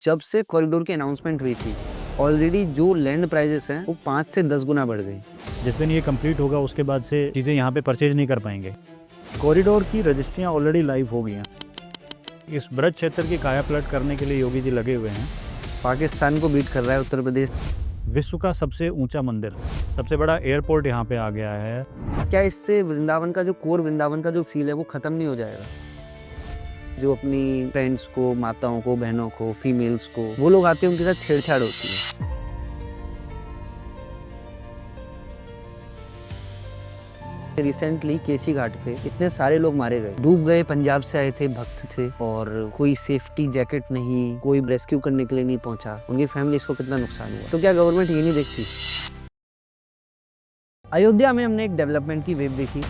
जब से कॉरिडोर की अनाउंसमेंट हुई थी, ऑलरेडी जो लैंड प्राइजेस हैं वो 5 से 10 गुना बढ़ गई। जिस दिन ये कंप्लीट होगा उसके बाद से चीज़ें यहाँ पे परचेज नहीं कर पाएंगे। कॉरिडोर की रजिस्ट्रियाँ ऑलरेडी लाइव हो गई हैं। इस ब्रज क्षेत्र की काया पलट करने के लिए योगी जी लगे हुए हैं। पाकिस्तान को बीट कर रहा है उत्तर प्रदेश। विश्व का सबसे ऊंचा मंदिर, सबसे बड़ा एयरपोर्ट यहाँ पे आ गया है। क्या इससे वृंदावन का जो कोर वृंदावन का जो फील है वो खत्म नहीं हो जाएगा? जो अपनी फ्रेंड्स को, माताओं को, बहनों को, फीमेल्स को, वो लोग आते हैं, उनके साथ छेड़छाड़ होती है। रिसेंटली केसी घाट पे इतने सारे लोग मारे गए, डूब गए, पंजाब से आए थे, भक्त थे, और कोई सेफ्टी जैकेट नहीं, कोई रेस्क्यू करने के लिए नहीं पहुंचा। उनकी फैमिलीज को कितना नुकसान हुआ। तो क्या गवर्नमेंट ये नहीं देखती? अयोध्या में हमने एक डेवलपमेंट की वेव देखी,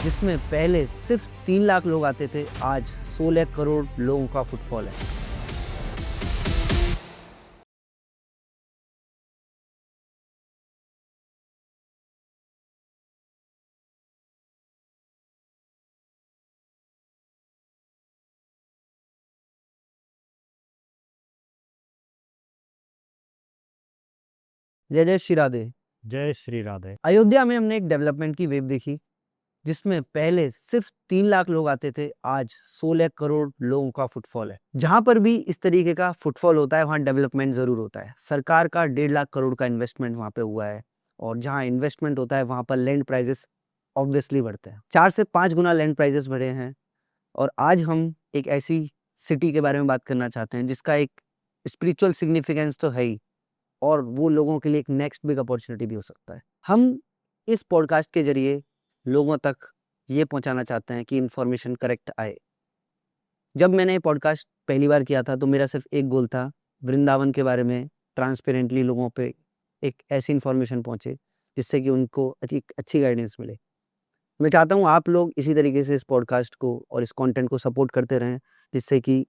जिसमें पहले सिर्फ 3 लाख लोग आते थे, आज 16 करोड़ लोगों का फुटफॉल है। जय जय श्री राधे। जय श्री राधे। अयोध्या में हमने एक डेवलपमेंट की वेव देखी, जिसमें पहले सिर्फ 3 लाख लोग आते थे, आज 16 करोड़ लोगों का फुटफॉल है। जहां पर भी इस तरीके का फुटफॉल होता है वहां डेवलपमेंट जरूर होता है। सरकार का 1.5 लाख करोड़ का इन्वेस्टमेंट वहां पे हुआ है, और जहां इन्वेस्टमेंट होता है वहां पर लैंड प्राइजेस ऑब्वियसली बढ़ते हैं। 4 से 5 गुना लैंड प्राइजेस बढ़े हैं। और आज हम एक ऐसी सिटी के बारे में बात करना चाहते हैं जिसका एक स्पिरिचुअल सिग्निफिकेंस तो है ही, और वो लोगों के लिए एक नेक्स्ट बिग अपॉर्चुनिटी भी हो सकता है। हम इस पॉडकास्ट के जरिए लोगों तक ये पहुंचाना चाहते हैं कि इन्फॉर्मेशन करेक्ट आए। जब मैंने ये पॉडकास्ट पहली बार किया था तो मेरा सिर्फ एक गोल था, वृंदावन के बारे में ट्रांसपेरेंटली लोगों पे एक ऐसी इन्फॉर्मेशन पहुंचे जिससे कि उनको अच्छी गाइडेंस मिले। मैं चाहता हूँ आप लोग इसी तरीके से इस पॉडकास्ट को और इस कंटेंट को सपोर्ट करते रहें, जिससे कि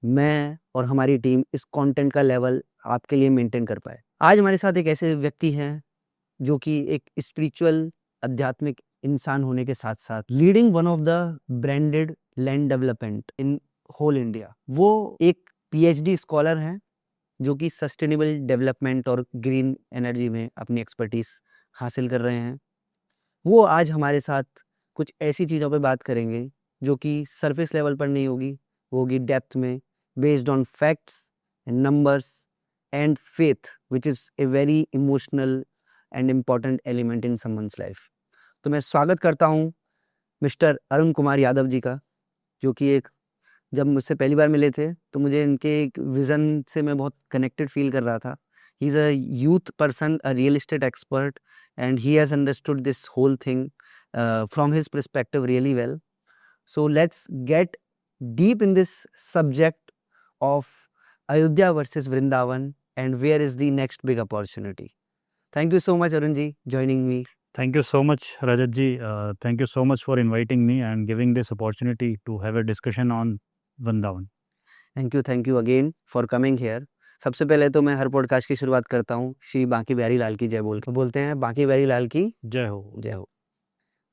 मैं और हमारी टीम इस कंटेंट का लेवल आपके लिए मेंटेन कर पाए। आज हमारे साथ एक ऐसे व्यक्ति हैं जो कि एक स्पिरिचुअल, आध्यात्मिक इंसान होने के साथ साथ leading one of the branded land development in whole India. वो एक पीएचडी स्कॉलर हैं जो कि सस्टेनेबल डेवलपमेंट और ग्रीन एनर्जी में अपनी एक्सपर्टीज हासिल कर रहे हैं। वो आज हमारे साथ कुछ ऐसी चीज़ों पे बात करेंगे जो कि सरफेस लेवल पर नहीं होगी, वो होगी डेप्थ में, based on facts and numbers and faith, which is a very emotional and important element in someone's life. तो मैं स्वागत करता हूँ मिस्टर अरुण कुमार यादव जी का, जो कि एक, जब मुझसे पहली बार मिले थे तो मुझे इनके एक विज़न से मैं बहुत कनेक्टेड फील कर रहा था। He is a youth person, a real estate expert, and he has understood this whole thing from his perspective really well. So let's get deep in this subject of Ayodhya versus Vrindavan and where is the next big opportunity. Thank you so much, Arun ji, joining me. Thank you so much, Rajat ji. Thank you so much for inviting me and giving this opportunity to have a discussion on Vrindavan. Thank you again for coming here. सबसे पहले तो मैं हर podcast की शुरुआत करता हूँ श्री बांकी बिहारी लाल की जय बोल के। बोलते हैं बांकी बिहारी लाल की जय हो। जय हो।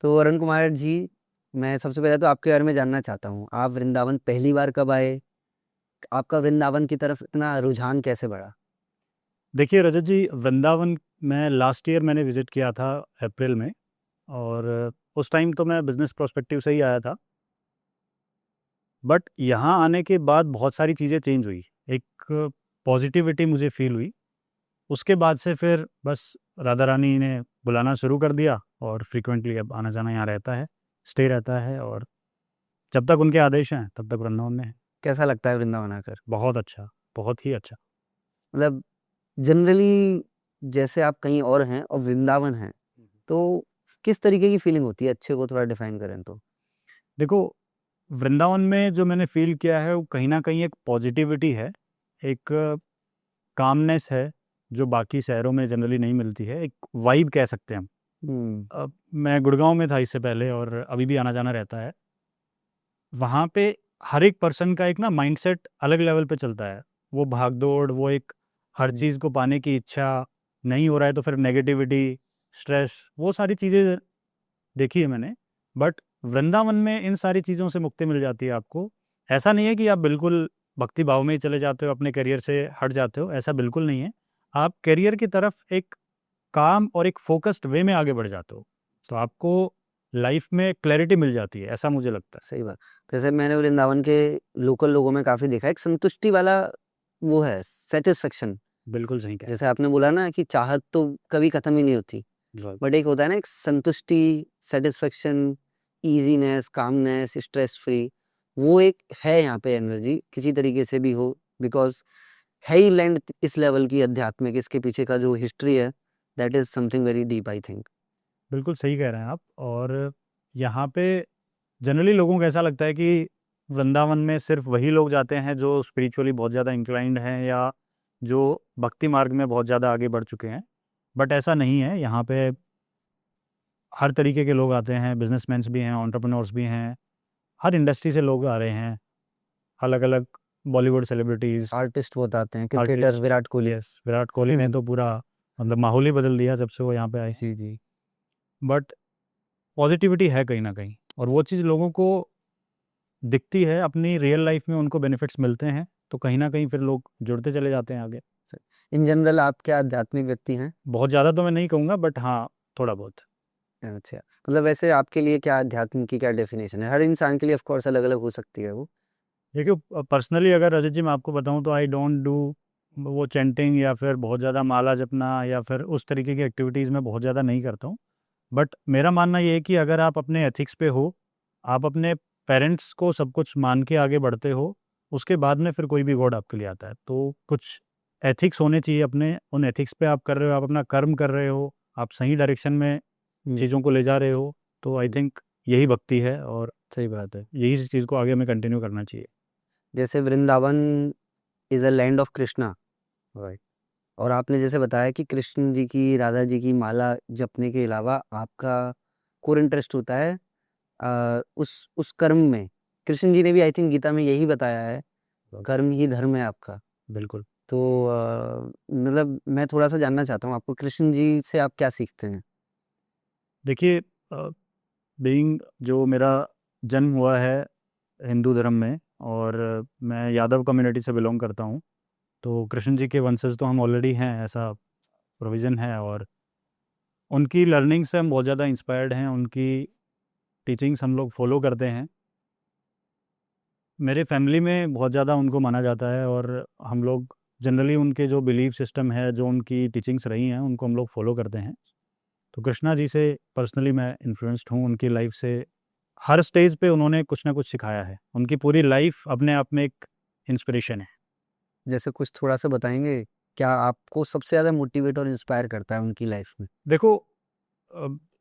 तो अरुण कुमार जी, मैं सबसे पहले तो आपके बारे में जानना चाहता हूँ, आप वृंदावन पहली बार कब आए? आपका वृंदावन की तरफ इतना रुझान कैसे बढ़ा? देखिए रजत जी, वृंदावन मैं लास्ट ईयर मैंने विज़िट किया था अप्रैल में, और उस टाइम तो मैं बिज़नेस पर्सपेक्टिव से ही आया था। बट यहाँ आने के बाद बहुत सारी चीज़ें चेंज हुई, एक पॉजिटिविटी मुझे फ़ील हुई। उसके बाद से फिर बस राधा रानी ने बुलाना शुरू कर दिया, और फ्रीक्वेंटली अब आना जाना यहाँ रहता है, स्टे रहता है, और जब तक उनके आदेश हैं तब तक वृंदावन में है। कैसा लगता है वृंदावन आकर? बहुत अच्छा, बहुत ही अच्छा। मतलब जनरली जैसे आप कहीं और हैं और वृंदावन हैं, तो किस तरीके की फीलिंग होती है? अच्छे को थोड़ा डिफाइन करें तो। देखो, वृंदावन में जो मैंने फ़ील किया है वो कहीं न कहीं एक पॉजिटिविटी है, एक कामनेस है, जो बाकी शहरों में जनरली नहीं मिलती है, एक वाइब कह सकते हैं हम। मैं गुड़गाँव में था इससे पहले, और अभी भी आना जाना रहता है। वहाँ पे हर एक पर्सन का एक ना माइंडसेट अलग लेवल पे चलता है। वो भाग-दौड़, वो एक हर चीज़ को पाने की इच्छा, नहीं हो रहा है तो फिर नेगेटिविटी, स्ट्रेस, वो सारी चीज़ें देखी है मैंने। बट वृंदावन में इन सारी चीज़ों से मुक्ति मिल जाती है आपको। ऐसा नहीं है कि आप बिल्कुल भक्ति भाव में ही चले जाते हो, अपने करियर से हट जाते हो, ऐसा बिल्कुल नहीं है। आप करियर की तरफ एक काम और एक फोकस्ड वे में आगे बढ़ जाते हो, तो आपको लाइफ में क्लैरिटी मिल जाती है, ऐसा मुझे लगता है। सही बात। जैसे मैंने वृंदावन के लोकल लोगों में काफ़ी देखा है, एक संतुष्टि वाला वो है, सैटिस्फैक्शन। बिल्कुल सही कहा। जैसे आपने बोला ना कि चाहत तो कभी खत्म ही नहीं होती, Right. बट एक होता है ना एक संतुष्टि, satisfaction, easiness, calmness, stress free, वो एक है यहाँ पे एनर्जी किसी तरीके से भी हो, बिकॉज़ है ही लैंड इस लेवल की आध्यात्मिक, इसके पीछे का जो हिस्ट्री है, that is something very deep I think. बिल्कुल सही कह रहे हैं आप। और यहाँ पे जनरली लोगों को ऐसा लगता है कि वृंदावन में सिर्फ वही लोग जाते हैं जो स्पिरिचुअली बहुत ज़्यादा इंक्लाइंड हैं या जो भक्ति मार्ग में बहुत ज़्यादा आगे बढ़ चुके हैं, बट ऐसा नहीं है। यहाँ पे हर तरीके के लोग आते हैं, बिजनेसमैन्स भी हैं, एंटरप्रेन्योर्स भी हैं, हर इंडस्ट्री से लोग आ रहे हैं, अलग अलग बॉलीवुड सेलिब्रिटीज़, आर्टिस्ट बहुत आते हैं, cricketers, artist. Virat Kohli. Yes, Virat Kohli ने तो पूरा मतलब माहौल ही बदल दिया जब से वो यहाँ पे आए। जी, जी। बट पॉजिटिविटी है कहीं ना कहीं, और वो चीज़ लोगों को दिखती है, अपनी रियल लाइफ में उनको बेनिफिट्स मिलते हैं, तो कहीं ना कहीं फिर लोग जुड़ते चले जाते हैं आगे। इन जनरल आप क्या आध्यात्मिक व्यक्ति हैं? बहुत ज़्यादा तो मैं नहीं कहूँगा, बट हाँ, थोड़ा बहुत। अच्छा, मतलब वैसे आपके लिए क्या अध्यात्म की क्या डेफिनेशन है? हर इंसान के लिए ऑफ कोर्स अलग-अलग हो सकती है वो। देखिए, पर्सनली अगर रजत जी मैं आपको बताऊँ तो आई डोंट डू वो चैंटिंग या फिर बहुत ज़्यादा माला जपना या फिर उस तरीके की एक्टिविटीज़ में बहुत ज़्यादा नहीं करता हूँ। बट मेरा मानना ये है कि अगर आप अपने एथिक्स पे हो, आप अपने पेरेंट्स को सब कुछ मान के आगे बढ़ते हो, उसके बाद में फिर कोई भी गॉड आपके लिए आता है। तो कुछ एथिक्स होने चाहिए अपने, उन एथिक्स पे आप कर रहे हो, आप अपना कर्म कर रहे हो, आप सही डायरेक्शन में चीज़ों को ले जा रहे हो, तो आई थिंक यही भक्ति है और सही बात है। यही चीज़ को आगे हमें कंटिन्यू करना चाहिए। जैसे Vrindavan is a land of Krishna, right. और आपने जैसे बताया कि कृष्ण जी की, राधा जी की माला जपने के अलावा आपका कोर इंटरेस्ट होता है उस कर्म में। कृष्ण जी ने भी आई थिंक गीता में यही बताया है, कर्म ही धर्म है आपका। बिल्कुल। तो मतलब मैं थोड़ा-सा जानना चाहता हूँ, आपको कृष्ण जी से आप क्या सीखते हैं? देखिए, बीइंग जो मेरा जन्म हुआ है हिंदू धर्म में, और मैं यादव कम्युनिटी से बिलोंग करता हूँ, तो कृष्ण जी के वंशज तो हम ऑलरेडी हैं, ऐसा प्रोविज़न है। और उनकी लर्निंग से हम बहुत ज़्यादा इंस्पायर्ड हैं, उनकी टीचिंग्स हम लोग फॉलो करते हैं। मेरे फैमिली में बहुत ज़्यादा उनको माना जाता है, और हम लोग जनरली उनके जो बिलीफ सिस्टम है, जो उनकी टीचिंग्स रही हैं, उनको हम लोग फॉलो करते हैं। तो कृष्णा जी से पर्सनली मैं इन्फ्लुएंस्ड हूँ, उनकी लाइफ से हर स्टेज पे उन्होंने कुछ ना कुछ सिखाया है। उनकी पूरी लाइफ अपने आप में एक इंस्पिरेशन है। जैसे कुछ थोड़ा-सा बताएँगे? क्या आपको सबसे ज़्यादा मोटिवेट और इंस्पायर करता है उनकी लाइफ़ में? देखो,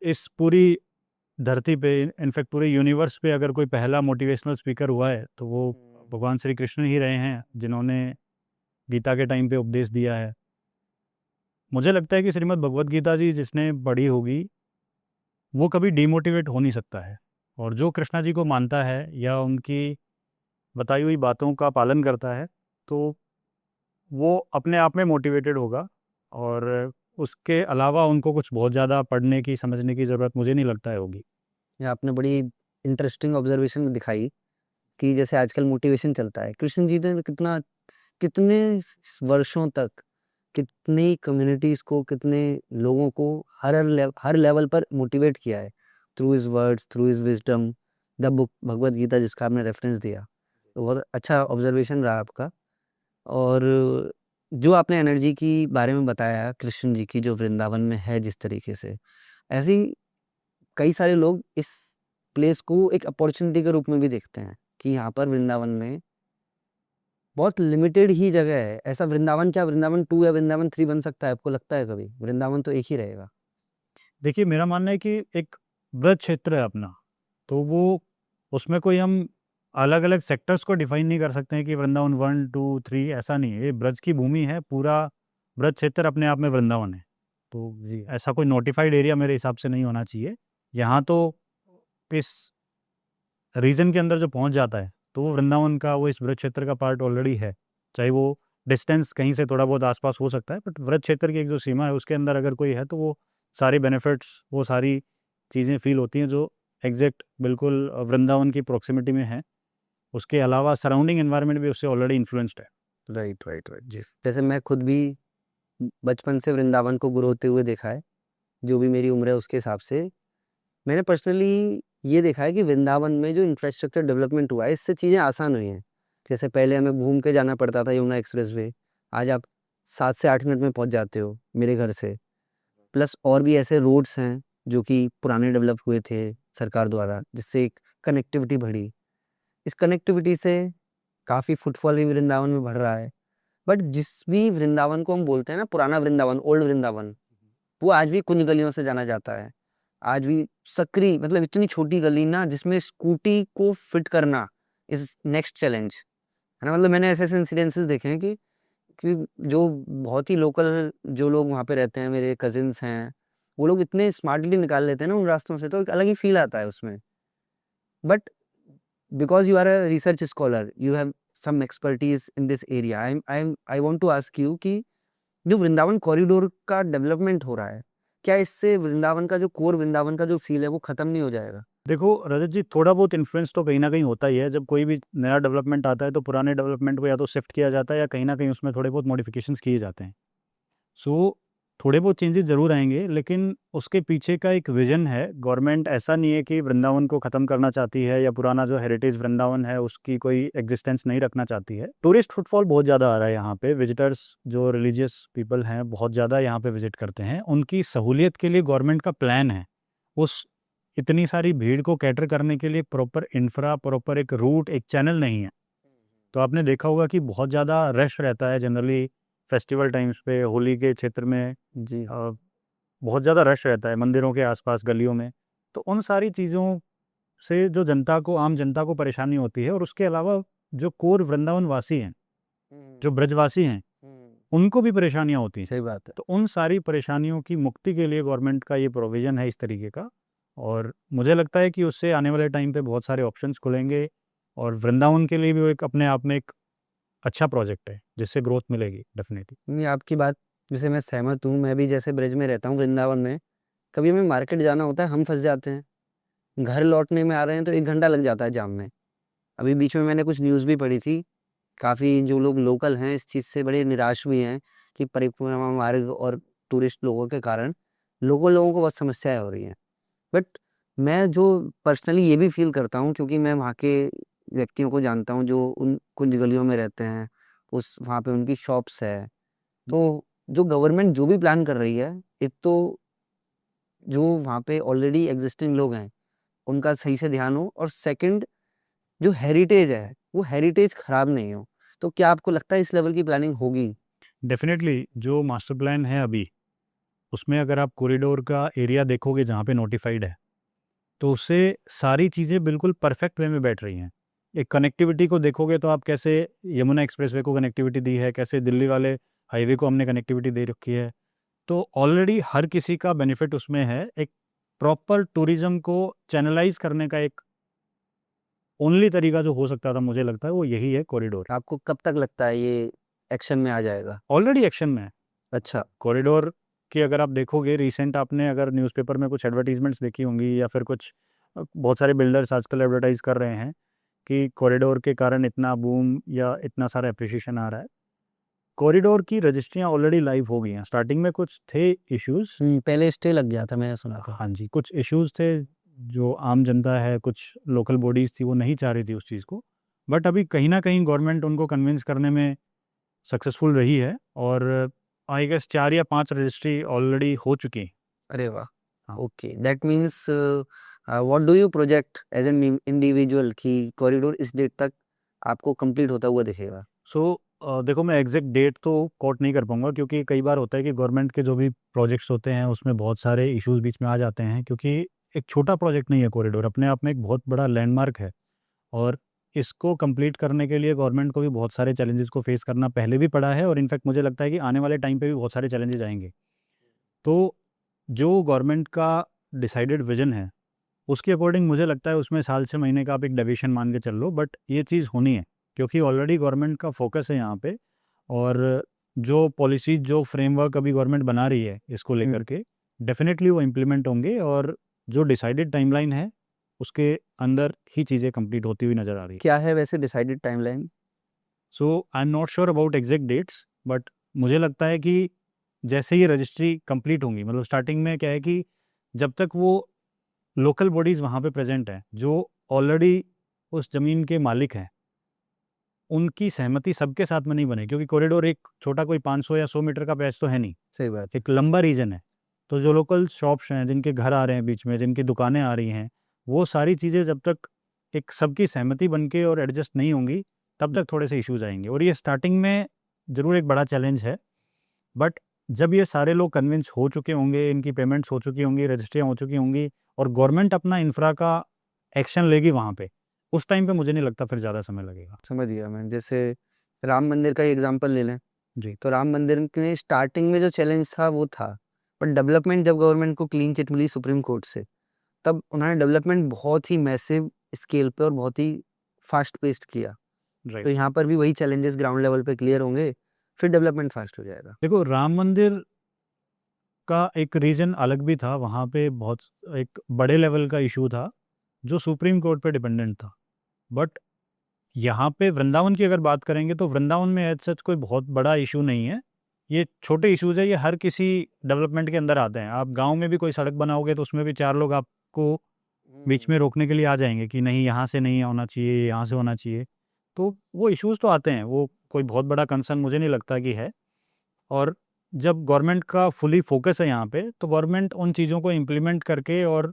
इस पूरी धरती पे, इनफैक्ट पूरे यूनिवर्स पे अगर कोई पहला मोटिवेशनल स्पीकर हुआ है, तो वो भगवान श्री कृष्ण ही रहे हैं, जिन्होंने गीता के टाइम पे उपदेश दिया है। मुझे लगता है कि श्रीमद् भगवत गीता जी जिसने पढ़ी होगी, वो कभी डिमोटिवेट हो नहीं सकता है। और जो कृष्णा जी को मानता है या उनकी बताई हुई बातों का पालन करता है, तो वो अपने आप में मोटिवेटेड होगा। और उसके अलावा उनको कुछ बहुत ज़्यादा पढ़ने की, समझने की ज़रूरत मुझे नहीं लगता है होगी। ये आपने बड़ी इंटरेस्टिंग ऑब्जर्वेशन दिखाई कि जैसे आजकल मोटिवेशन चलता है। कृष्ण जी ने कितने वर्षों तक कितनी कम्युनिटीज़ को, कितने लोगों को हर लेवल पर मोटिवेट किया है। Through his words, through his wisdom, the book Bhagavad Gita जिसका आपने रेफ़रेंस दिया। तो बहुत अच्छा ऑब्जर्वेशन रहा आपका। और जो आपने एनर्जी की बारे में बताया कृष्ण जी की जो वृंदावन में है जिस तरीके से, ऐसे ही कई सारे लोग इस प्लेस को एक अपॉर्च्युनिटी के रूप में भी देखते हैं कि यहाँ पर वृंदावन में बहुत लिमिटेड ही जगह है। ऐसा वृंदावन क्या वृंदावन 2 या वृंदावन 3 बन सकता है, आपको लगता है कभी? वृंदावन तो एक ही रहेगा। देखिए, मेरा मानना है कि एक ब्रज क्षेत्र है अपना, तो वो उसमें कोई हम अलग-अलग सेक्टर्स को डिफाइन नहीं कर सकते हैं कि वृंदावन 1, 2, 3 ऐसा नहीं है। ये ब्रज की भूमि है, पूरा ब्रज क्षेत्र अपने आप में वृंदावन है। तो जी। ऐसा कोई नोटिफाइड एरिया मेरे हिसाब से नहीं होना चाहिए। यहाँ तो इस रीजन के अंदर जो पहुँच जाता है, तो वो वृंदावन का, वो इस ब्रज क्षेत्र का पार्ट ऑलरेडी है। चाहे वो डिस्टेंस कहीं से थोड़ा बहुत आस-पास हो सकता है, बट ब्रज क्षेत्र की एक जो सीमा है, उसके अंदर अगर कोई है, तो वो सारी बेनिफिट्स, वो सारी चीज़ें फ़ील होती हैं जो एग्ज़ैक्ट बिल्कुल वृंदावन की प्रॉक्सिमिटी में हैं। उसके अलावा सराउंडिंग एनवायरनमेंट भी उससे ऑलरेडी इन्फ्लुएंस्ड है। राइट राइट राइट जी। जैसे मैं खुद भी बचपन से वृंदावन को ग्रो होते हुए देखा है, जो भी मेरी उम्र है उसके हिसाब से मैंने पर्सनली ये देखा है कि वृंदावन में जो इंफ्रास्ट्रक्चर डेवलपमेंट हुआ है इससे चीज़ें आसान हुई हैं। जैसे पहले हमें घूम के जाना पड़ता था यमुना एक्सप्रेस वे, आज आप 7 से 8 मिनट में पहुंच जाते हो मेरे घर से। प्लस और भी ऐसे रोड्स हैं जो कि पुराने डेवलप हुए थे सरकार द्वारा, जिससे एक कनेक्टिविटी बढ़ी। इस कनेक्टिविटी से काफ़ी फुटफॉल भी वृंदावन में बढ़ रहा है। बट जिस भी वृंदावन को हम बोलते हैं ना पुराना वृंदावन, ओल्ड वृंदावन, वो आज भी कुछ गलियों से जाना जाता है। आज भी सकरी मतलब इतनी छोटी गली ना जिसमें स्कूटी को फिट करना इज नेक्स्ट चैलेंज है ना। मतलब मैंने ऐसे ऐसे इंसिडेंसेस देखे हैं कि जो बहुत ही लोकल जो लोग वहाँ पे रहते हैं, मेरे कजिन्स हैं, वो लोग इतने स्मार्टली निकाल लेते हैं ना उन रास्तों से, तो एक अलग ही फील आता है उसमें। But because you are a research scholar, you have some expertise in this area, I want to ask you कि जो वृंदावन कॉरिडोर का डेवलपमेंट हो रहा है, क्या इससे वृंदावन का जो कोर वृंदावन का जो फील है वो खत्म नहीं हो जाएगा? देखो रजत जी, थोड़ा बहुत इन्फ्लुएंस तो कहीं ना कहीं होता ही है। जब कोई भी नया डेवलपमेंट आता है तो पुराने डेवलपमेंट को या तो शिफ्ट किया जाता है या कहीं ना कहीं उसमें थोड़े बहुत मॉडिफिकेशंस किए जाते हैं। सो थोड़े बहुत चेंजेस ज़रूर आएंगे, लेकिन उसके पीछे का एक विजन है। गवर्नमेंट ऐसा नहीं है कि वृंदावन को ख़त्म करना चाहती है या पुराना जो हेरिटेज वृंदावन है उसकी कोई एग्जिस्टेंस नहीं रखना चाहती है। टूरिस्ट फुटफॉल बहुत ज़्यादा आ रहा है यहाँ पे। विजिटर्स जो रिलीजियस पीपल हैं बहुत ज़्यादा यहाँ पे विजिट करते हैं। उनकी सहूलियत के लिए गवर्नमेंट का प्लान है उस इतनी सारी भीड़ को कैटर करने के लिए प्रॉपर इंफ्रा, प्रॉपर एक रूट, एक चैनल नहीं है। तो आपने देखा होगा कि बहुत ज़्यादा रश रहता है जनरली फेस्टिवल टाइम्स पे, होली के क्षेत्र में जी बहुत ज़्यादा रश रहता है मंदिरों के आसपास गलियों में। तो उन सारी चीज़ों से जो जनता को, आम जनता को परेशानी होती है। और उसके अलावा जो कोर वृंदावन वासी हैं, जो ब्रजवासी हैं, उनको भी परेशानियाँ होती हैं। सही बात है। तो उन सारी परेशानियों की मुक्ति के लिए गवर्नमेंट का ये प्रोविज़न है इस तरीके का। और मुझे लगता है कि उससे आने वाले टाइम पे बहुत सारे ऑप्शंस खुलेंगे और वृंदावन के लिए भी वो एक अपने आप में एक अच्छा प्रोजेक्ट है जिससे ग्रोथ मिलेगी डेफिनेटली। नहीं, आपकी बात जैसे मैं सहमत हूँ। मैं भी जैसे ब्रज में रहता हूँ वृंदावन में, कभी हमें मार्केट जाना होता है हम फंस जाते हैं, घर लौटने में आ रहे हैं तो 1 घंटा लग जाता है जाम में। अभी बीच में मैंने कुछ न्यूज़ भी पढ़ी थी, काफ़ी जो लोग लोकल हैं इस चीज़ से बड़े निराश भी हैं कि परिक्रमा मार्ग और टूरिस्ट लोगों के कारण लोगों को बहुत समस्याएं हो रही हैं। बट मैं जो पर्सनली ये भी फील करता हूँ, क्योंकि मैं वहाँ के व्यक्तियों को जानता हूँ जो उन कुछ गलियों में रहते हैं, उस वहाँ पे उनकी शॉप्स है। तो जो गवर्नमेंट जो भी प्लान कर रही है, एक तो जो वहाँ पे ऑलरेडी एग्जिस्टिंग लोग हैं उनका सही से ध्यान हो, और सेकंड जो हेरिटेज है वो हेरिटेज खराब नहीं हो। तो क्या आपको लगता है इस लेवल की प्लानिंग होगी? डेफिनेटली जो मास्टर प्लान है अभी, उसमें अगर आप कॉरिडोर का एरिया देखोगे जहाँ पे नोटिफाइड है, तो उससे सारी चीज़ें बिल्कुल परफेक्ट वे में बैठ रही हैं। एक कनेक्टिविटी को देखोगे तो आप कैसे यमुना एक्सप्रेसवे को कनेक्टिविटी दी है, कैसे दिल्ली वाले हाईवे को हमने कनेक्टिविटी दे रखी है। तो ऑलरेडी हर किसी का बेनिफिट उसमें है। एक प्रॉपर टूरिज्म को चैनलाइज करने का एक ओनली तरीका जो हो सकता था, मुझे लगता है वो यही है, कॉरिडोर। आपको कब तक लगता है ये एक्शन में आ जाएगा? ऑलरेडी एक्शन में है अच्छा। कॉरिडोर की। अगर आप देखोगे रिसेंट, आपने अगर न्यूज़पेपर में कुछ एडवर्टीजमेंट्स देखी होंगी या फिर कुछ बहुत सारे बिल्डर्स आजकल एडवर्टाइज कर रहे हैं कि कॉरिडोर के कारण इतना बूम या इतना सारा एप्रिसिएशन आ रहा है। कॉरिडोर की रजिस्ट्रियाँ ऑलरेडी लाइव हो गई हैं। स्टार्टिंग में कुछ थे इश्यूज़। पहले स्टे लग गया था, मैंने सुना था। हाँ जी, कुछ इश्यूज़ थे। जो आम जनता है, कुछ लोकल बॉडीज़ थी, वो नहीं चाह रही थी उस चीज़ को। बट अभी कहीं न कहीं गवर्नमेंट उनको कन्विंस करने में सक्सेसफुल रही है और आई गेस 4 या 5 रजिस्ट्री ऑलरेडी हो चुकी हैं। अरे वाह! हाँ। Okay, that means what do you project as an individual कि कॉरिडोर इस डेट तक आपको कंप्लीट होता हुआ दिखेगा? सो देखो, मैं एग्जैक्ट डेट तो कोट नहीं कर पाऊँगा क्योंकि कई बार होता है कि गवर्नमेंट के जो भी प्रोजेक्ट्स होते हैं उसमें बहुत सारे इश्यूज़ बीच में आ जाते हैं, क्योंकि एक छोटा प्रोजेक्ट नहीं है कॉरिडोर, अपने आप में एक बहुत बड़ा लैंडमार्क है। और इसको कंप्लीट करने के लिए गवर्नमेंट को भी बहुत सारे चैलेंजेस को फेस करना पहले भी पड़ा है और इनफैक्ट मुझे लगता है कि आने वाले टाइम पे भी बहुत सारे चैलेंजेस आएंगे। तो जो गवर्नमेंट का डिसाइडेड विजन है उसके अकॉर्डिंग मुझे लगता है उसमें साल से महीने का आप एक डेविएशन मान के चल लो, बट ये चीज़ होनी है क्योंकि ऑलरेडी गवर्नमेंट का फोकस है यहाँ पे। और जो पॉलिसी, जो फ्रेमवर्क अभी गवर्नमेंट बना रही है इसको लेकर के, डेफिनेटली वो इम्प्लीमेंट होंगे। और जो डिसाइडेड टाइमलाइन है उसके अंदर ही चीज़ें कंप्लीट होती हुई नज़र आ रही है। क्या है वैसे decided timeline? So I am not sure about exact dates, but मुझे लगता है कि जैसे ये रजिस्ट्री कंप्लीट होंगी, मतलब स्टार्टिंग में क्या है कि जब तक वो लोकल बॉडीज़ वहाँ पे प्रेजेंट हैं जो ऑलरेडी उस ज़मीन के मालिक हैं, उनकी सहमति सबके साथ में नहीं बने, क्योंकि कॉरिडोर एक छोटा कोई 500 या 100 मीटर का पैच तो है नहीं, सही बात है। एक लंबा रीजन है। तो जो लोकल शॉप्स हैं, जिनके घर आ रहे हैं बीच में, जिनकी दुकानें आ रही हैं, वो सारी चीज़ें जब तक एक सबकी सहमति बन के और एडजस्ट नहीं होंगी, तब तक थोड़े से इश्यूज आएंगे। और ये स्टार्टिंग में ज़रूर एक बड़ा चैलेंज है, बट जब ये सारे लोग कन्विंस हो चुके होंगे, इनकी पेमेंट्स हो चुकी होंगी, रजिस्ट्रियाँ हो चुकी होंगी और गवर्नमेंट अपना इंफ्रा का एक्शन लेगी वहाँ पे, उस टाइम पे मुझे नहीं लगता फिर ज़्यादा समय लगेगा। समझ गया मैं। जैसे राम मंदिर का एग्जांपल ले लें, जी। तो राम मंदिर के स्टार्टिंग में जो चैलेंज था वो था, पर डेवलपमेंट जब गवर्नमेंट को क्लीन चिट मिली सुप्रीम कोर्ट से, तब उन्होंने डेवलपमेंट बहुत ही मैसिव स्केल पे और बहुत ही फास्ट पेस्ड किया। तो राइट। यहाँ पर भी वही चैलेंजेस ग्राउंड लेवल पे क्लियर होंगे, फिर डेवलपमेंट फास्ट हो जाएगा। देखो, राम मंदिर का एक रीज़न अलग भी था, वहाँ पे बहुत एक बड़े लेवल का इशू था जो सुप्रीम कोर्ट पे डिपेंडेंट था। बट यहाँ पे वृंदावन की अगर बात करेंगे तो वृंदावन में एज सच कोई बहुत बड़ा इशू नहीं है, ये छोटे इश्यूज़ है, ये हर किसी डेवलपमेंट के अंदर आते हैं। आप गांव में भी कोई सड़क बनाओगे तो उसमें भी 4 लोग आपको बीच में रोकने के लिए आ जाएंगे कि नहीं, यहाँ से नहीं होना चाहिए, यहाँ से होना चाहिए। तो वो इश्यूज़ तो आते हैं, वो कोई बहुत बड़ा कंसर्न मुझे नहीं लगता कि है। और जब गवर्नमेंट का फुली फोकस है यहाँ पे, तो गवर्नमेंट उन चीज़ों को इम्प्लीमेंट करके और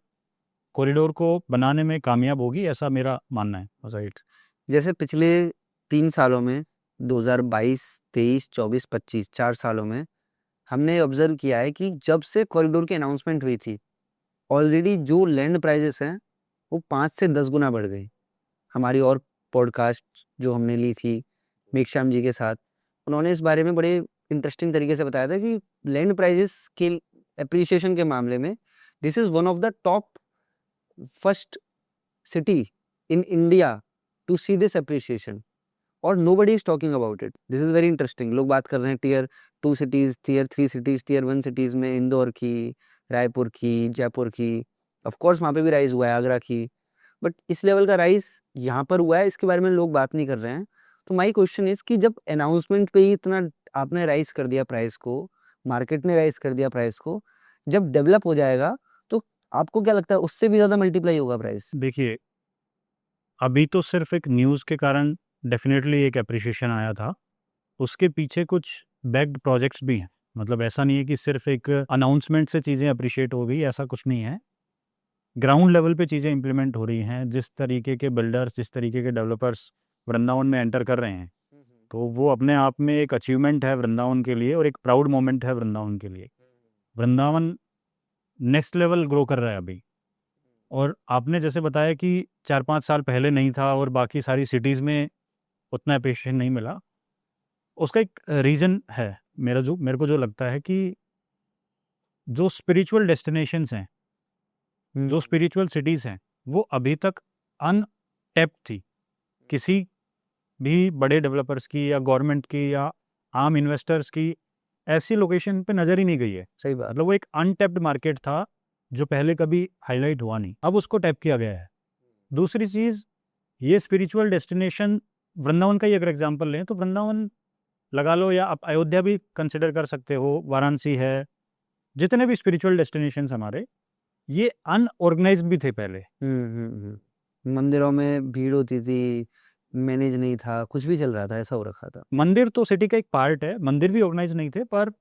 कॉरिडोर को बनाने में कामयाब होगी, ऐसा मेरा मानना है। राइट। जैसे पिछले 3 सालों में 2022, 23, 24, 25 4 सालों में हमने ऑब्जर्व किया है कि जब से कॉरिडोर की अनाउंसमेंट हुई थी, ऑलरेडी जो लैंड प्राइजेस हैं वो 5 से 10 गुना बढ़ गई। हमारी और पॉडकास्ट जो हमने ली थी मेघश्याम जी के साथ, उन्होंने इस बारे में बड़े इंटरेस्टिंग तरीके से बताया था कि लैंड प्राइजेस के एप्रिसिएशन के मामले में this is one of the top first city in India to see this appreciation, और nobody is talking about it. This is very interesting. लोग बात कर रहे हैं tier 2 cities, tier 3 cities, tier 1 cities में इंदौर की, रायपुर की, जयपुर की, ऑफ कोर्स वहाँ पे भी राइज हुआ है, आगरा की, बट इस लेवल का राइज यहाँ पर हुआ है, इसके बारे में लोग बात नहीं कर रहे हैं। तो माय क्वेश्चन इज कि जब अनाउंसमेंट पे ही इतना आपने राइज कर दिया प्राइस को, मार्केट ने राइज कर दिया प्राइस को, जब डेवलप हो जाएगा तो आपको क्या लगता है उससे भी ज़्यादा मल्टीप्लाई होगा प्राइस? देखिए, अभी तो सिर्फ एक न्यूज़ के कारण डेफिनेटली एक एप्रिसिएशन आया था, उसके पीछे कुछ बैक्ड प्रोजेक्ट्स भी हैं। मतलब ऐसा नहीं है कि सिर्फ एक अनाउंसमेंट से चीज़ें अप्रिशिएट हो गई, ऐसा कुछ नहीं है। ग्राउंड लेवल पे चीज़ें इम्प्लीमेंट हो रही हैं, जिस तरीके के बिल्डर्स, जिस तरीके के डेवलपर्स वृंदावन में एंटर कर रहे हैं, तो वो अपने आप में एक अचीवमेंट है वृंदावन के लिए और एक प्राउड मोमेंट है वृंदावन के लिए। वृंदावन नेक्स्ट लेवल ग्रो कर रहा है अभी। और आपने जैसे बताया कि 4-5 साल पहले नहीं था और बाकी सारी सिटीज़ में उतना अप्रिशिएशन नहीं मिला, उसका एक रीज़न है। मेरे को जो लगता है कि जो स्पिरिचुअल डेस्टिनेशंस हैं, जो स्पिरिचुअल सिटीज़ हैं, वो अभी तक अनटैप्ड थी। किसी भी बड़े डेवलपर्स की या गवर्नमेंट की या आम इन्वेस्टर्स की ऐसी लोकेशन पे नज़र ही नहीं गई है। सही बात। मतलब वो एक अनटैप्ड मार्केट था जो पहले कभी हाईलाइट हुआ नहीं, अब उसको टैप किया गया है। दूसरी चीज़, ये स्पिरिचुअल डेस्टिनेशन, वृंदावन का ही अगर एग्जांपल लें तो वृंदावन लगा लो या आप अयोध्या भी कंसिडर कर सकते हो, वाराणसी है, जितने भी स्पिरिचुअल डेस्टिनेशंस हमारे, ये अनऑर्गेनाइज्ड भी थे पहले। मंदिरों में भीड़ होती थी, मैनेज नहीं था, कुछ भी चल रहा था, ऐसा हो रखा था। मंदिर तो सिटी का एक पार्ट है, मंदिर भी ऑर्गेनाइज नहीं थे, पर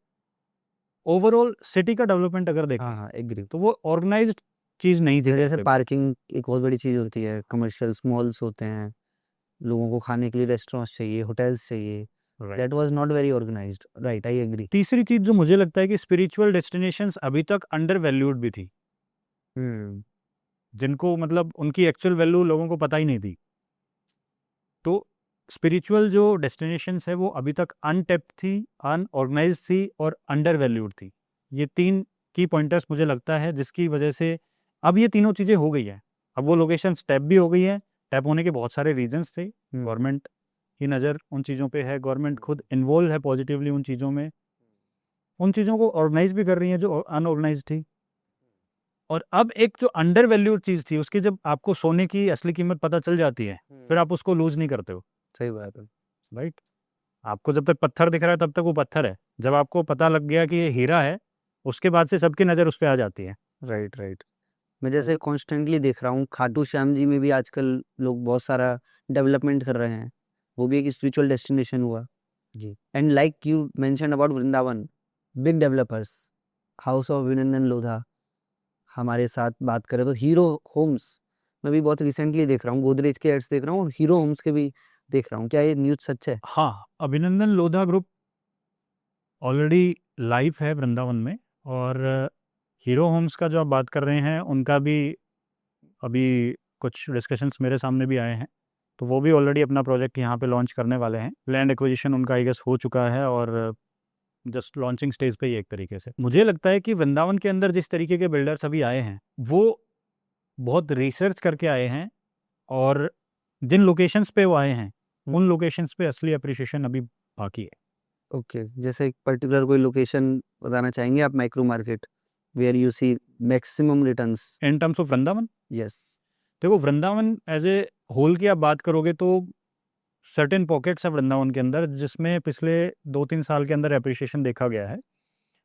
ओवरऑल सिटी का डेवलपमेंट अगर देखें हाँ, हाँ, एग्री। तो वो ऑर्गेनाइज्ड चीज़ नहीं थी जैसे पहले। पार्किंग एक बहुत बड़ी चीज़ होती है, कमर्शियल्स मॉल्स होते हैं, लोगों को खाने के लिए रेस्टोरेंट्स चाहिए, होटल्स चाहिए, right. That was not very organised, right, I agree. तीसरी चीज़ जो मुझे लगता है कि स्पिरिचुअल डेस्टिनेशंस अभी तक अंडर वैल्यूड भी थी, जिनको मतलब उनकी एक्चुअल वैल्यू लोगों को पता ही नहीं थी। तो स्पिरिचुअल जो डेस्टिनेशंस है वो अभी तक अनटैप्ड थी, अनऑर्गेनाइज्ड थी और अंडर वैल्यूड थी। ये 3 की पॉइंटर्स मुझे लगता है जिसकी वजह से अब ये तीनों चीज़ें हो गई हैं। अब वो लोकेशंस टैप भी हो गई हैं। टैप होने के बहुत सारे रीजंस थे। गवर्नमेंट की नज़र उन चीज़ों पे है, गवर्नमेंट खुद इन्वॉल्व है पॉजिटिवली उन चीज़ों में। उन चीज़ों को ऑर्गेनाइज भी कर रही हैं जो अनऑर्गेनाइज्ड थी। और अब एक जो अंडर वैल्यूड चीज़ थी उसकी जब आपको सोने की असली कीमत पता चल जाती है फिर आप उसको लूज नहीं करते हो, सही बात है। राइट। आपको जब तक पत्थर दिख रहा है तब तक वो पत्थर है, जब आपको पता लग गया कि ये हीरा है उसके बाद से सबकी नज़र उस पर आ जाती है। Right, right. मैं जैसे कॉन्स्टेंटली देख रहा हूँ खाटू श्याम जी में भी आजकल लोग बहुत सारा डेवलपमेंट कर रहे हैं, वो भी एक स्पिरिचुअल डेस्टिनेशन हुआ। जी। And like you mention about Vrindavan, big developers, house of Abhinandan Lodha, हमारे साथ बात करें तो हीरो होम्स, मैं भी बहुत रिसेंटली देख रहा हूँ, गोदरेज के एड्स देख रहा हूँ और हीरो होम्स के भी देख रहा हूँ। क्या ये न्यूज़ सच है? हाँ, अभिनंदन लोधा ग्रुप ऑलरेडी लाइव है वृंदावन में, और हीरो होम्स का जो आप बात कर रहे हैं उनका भी अभी कुछ डिस्कशंस मेरे सामने भी आए हैं, तो वो भी ऑलरेडी अपना प्रोजेक्ट यहाँ पे लॉन्च करने वाले हैं। लैंड एक्विजिशन उनका आई गेस हो चुका है और जस्ट लॉन्चिंग स्टेज पे ही एक तरीके से। मुझे लगता है कि वृंदावन के अंदर जिस तरीके के बिल्डर्स अभी आए हैं वो बहुत रिसर्च करके आए हैं, और जिन लोकेशंस पे वो आए हैं उन लोकेशंस पे असली अप्रिशिएशन अभी बाकी है। ओके, जैसे एक पर्टिकुलर कोई लोकेशन बताना चाहेंगे आप, micro market where you see maximum returns? In terms of Vrindavan, yes. देखो वृंदावन एज ए होल की आप बात करोगे तो सर्टेन पॉकेट्स है वृंदावन के अंदर जिसमें पिछले 2-3 साल के अंदर एप्रिशिएशन देखा गया है।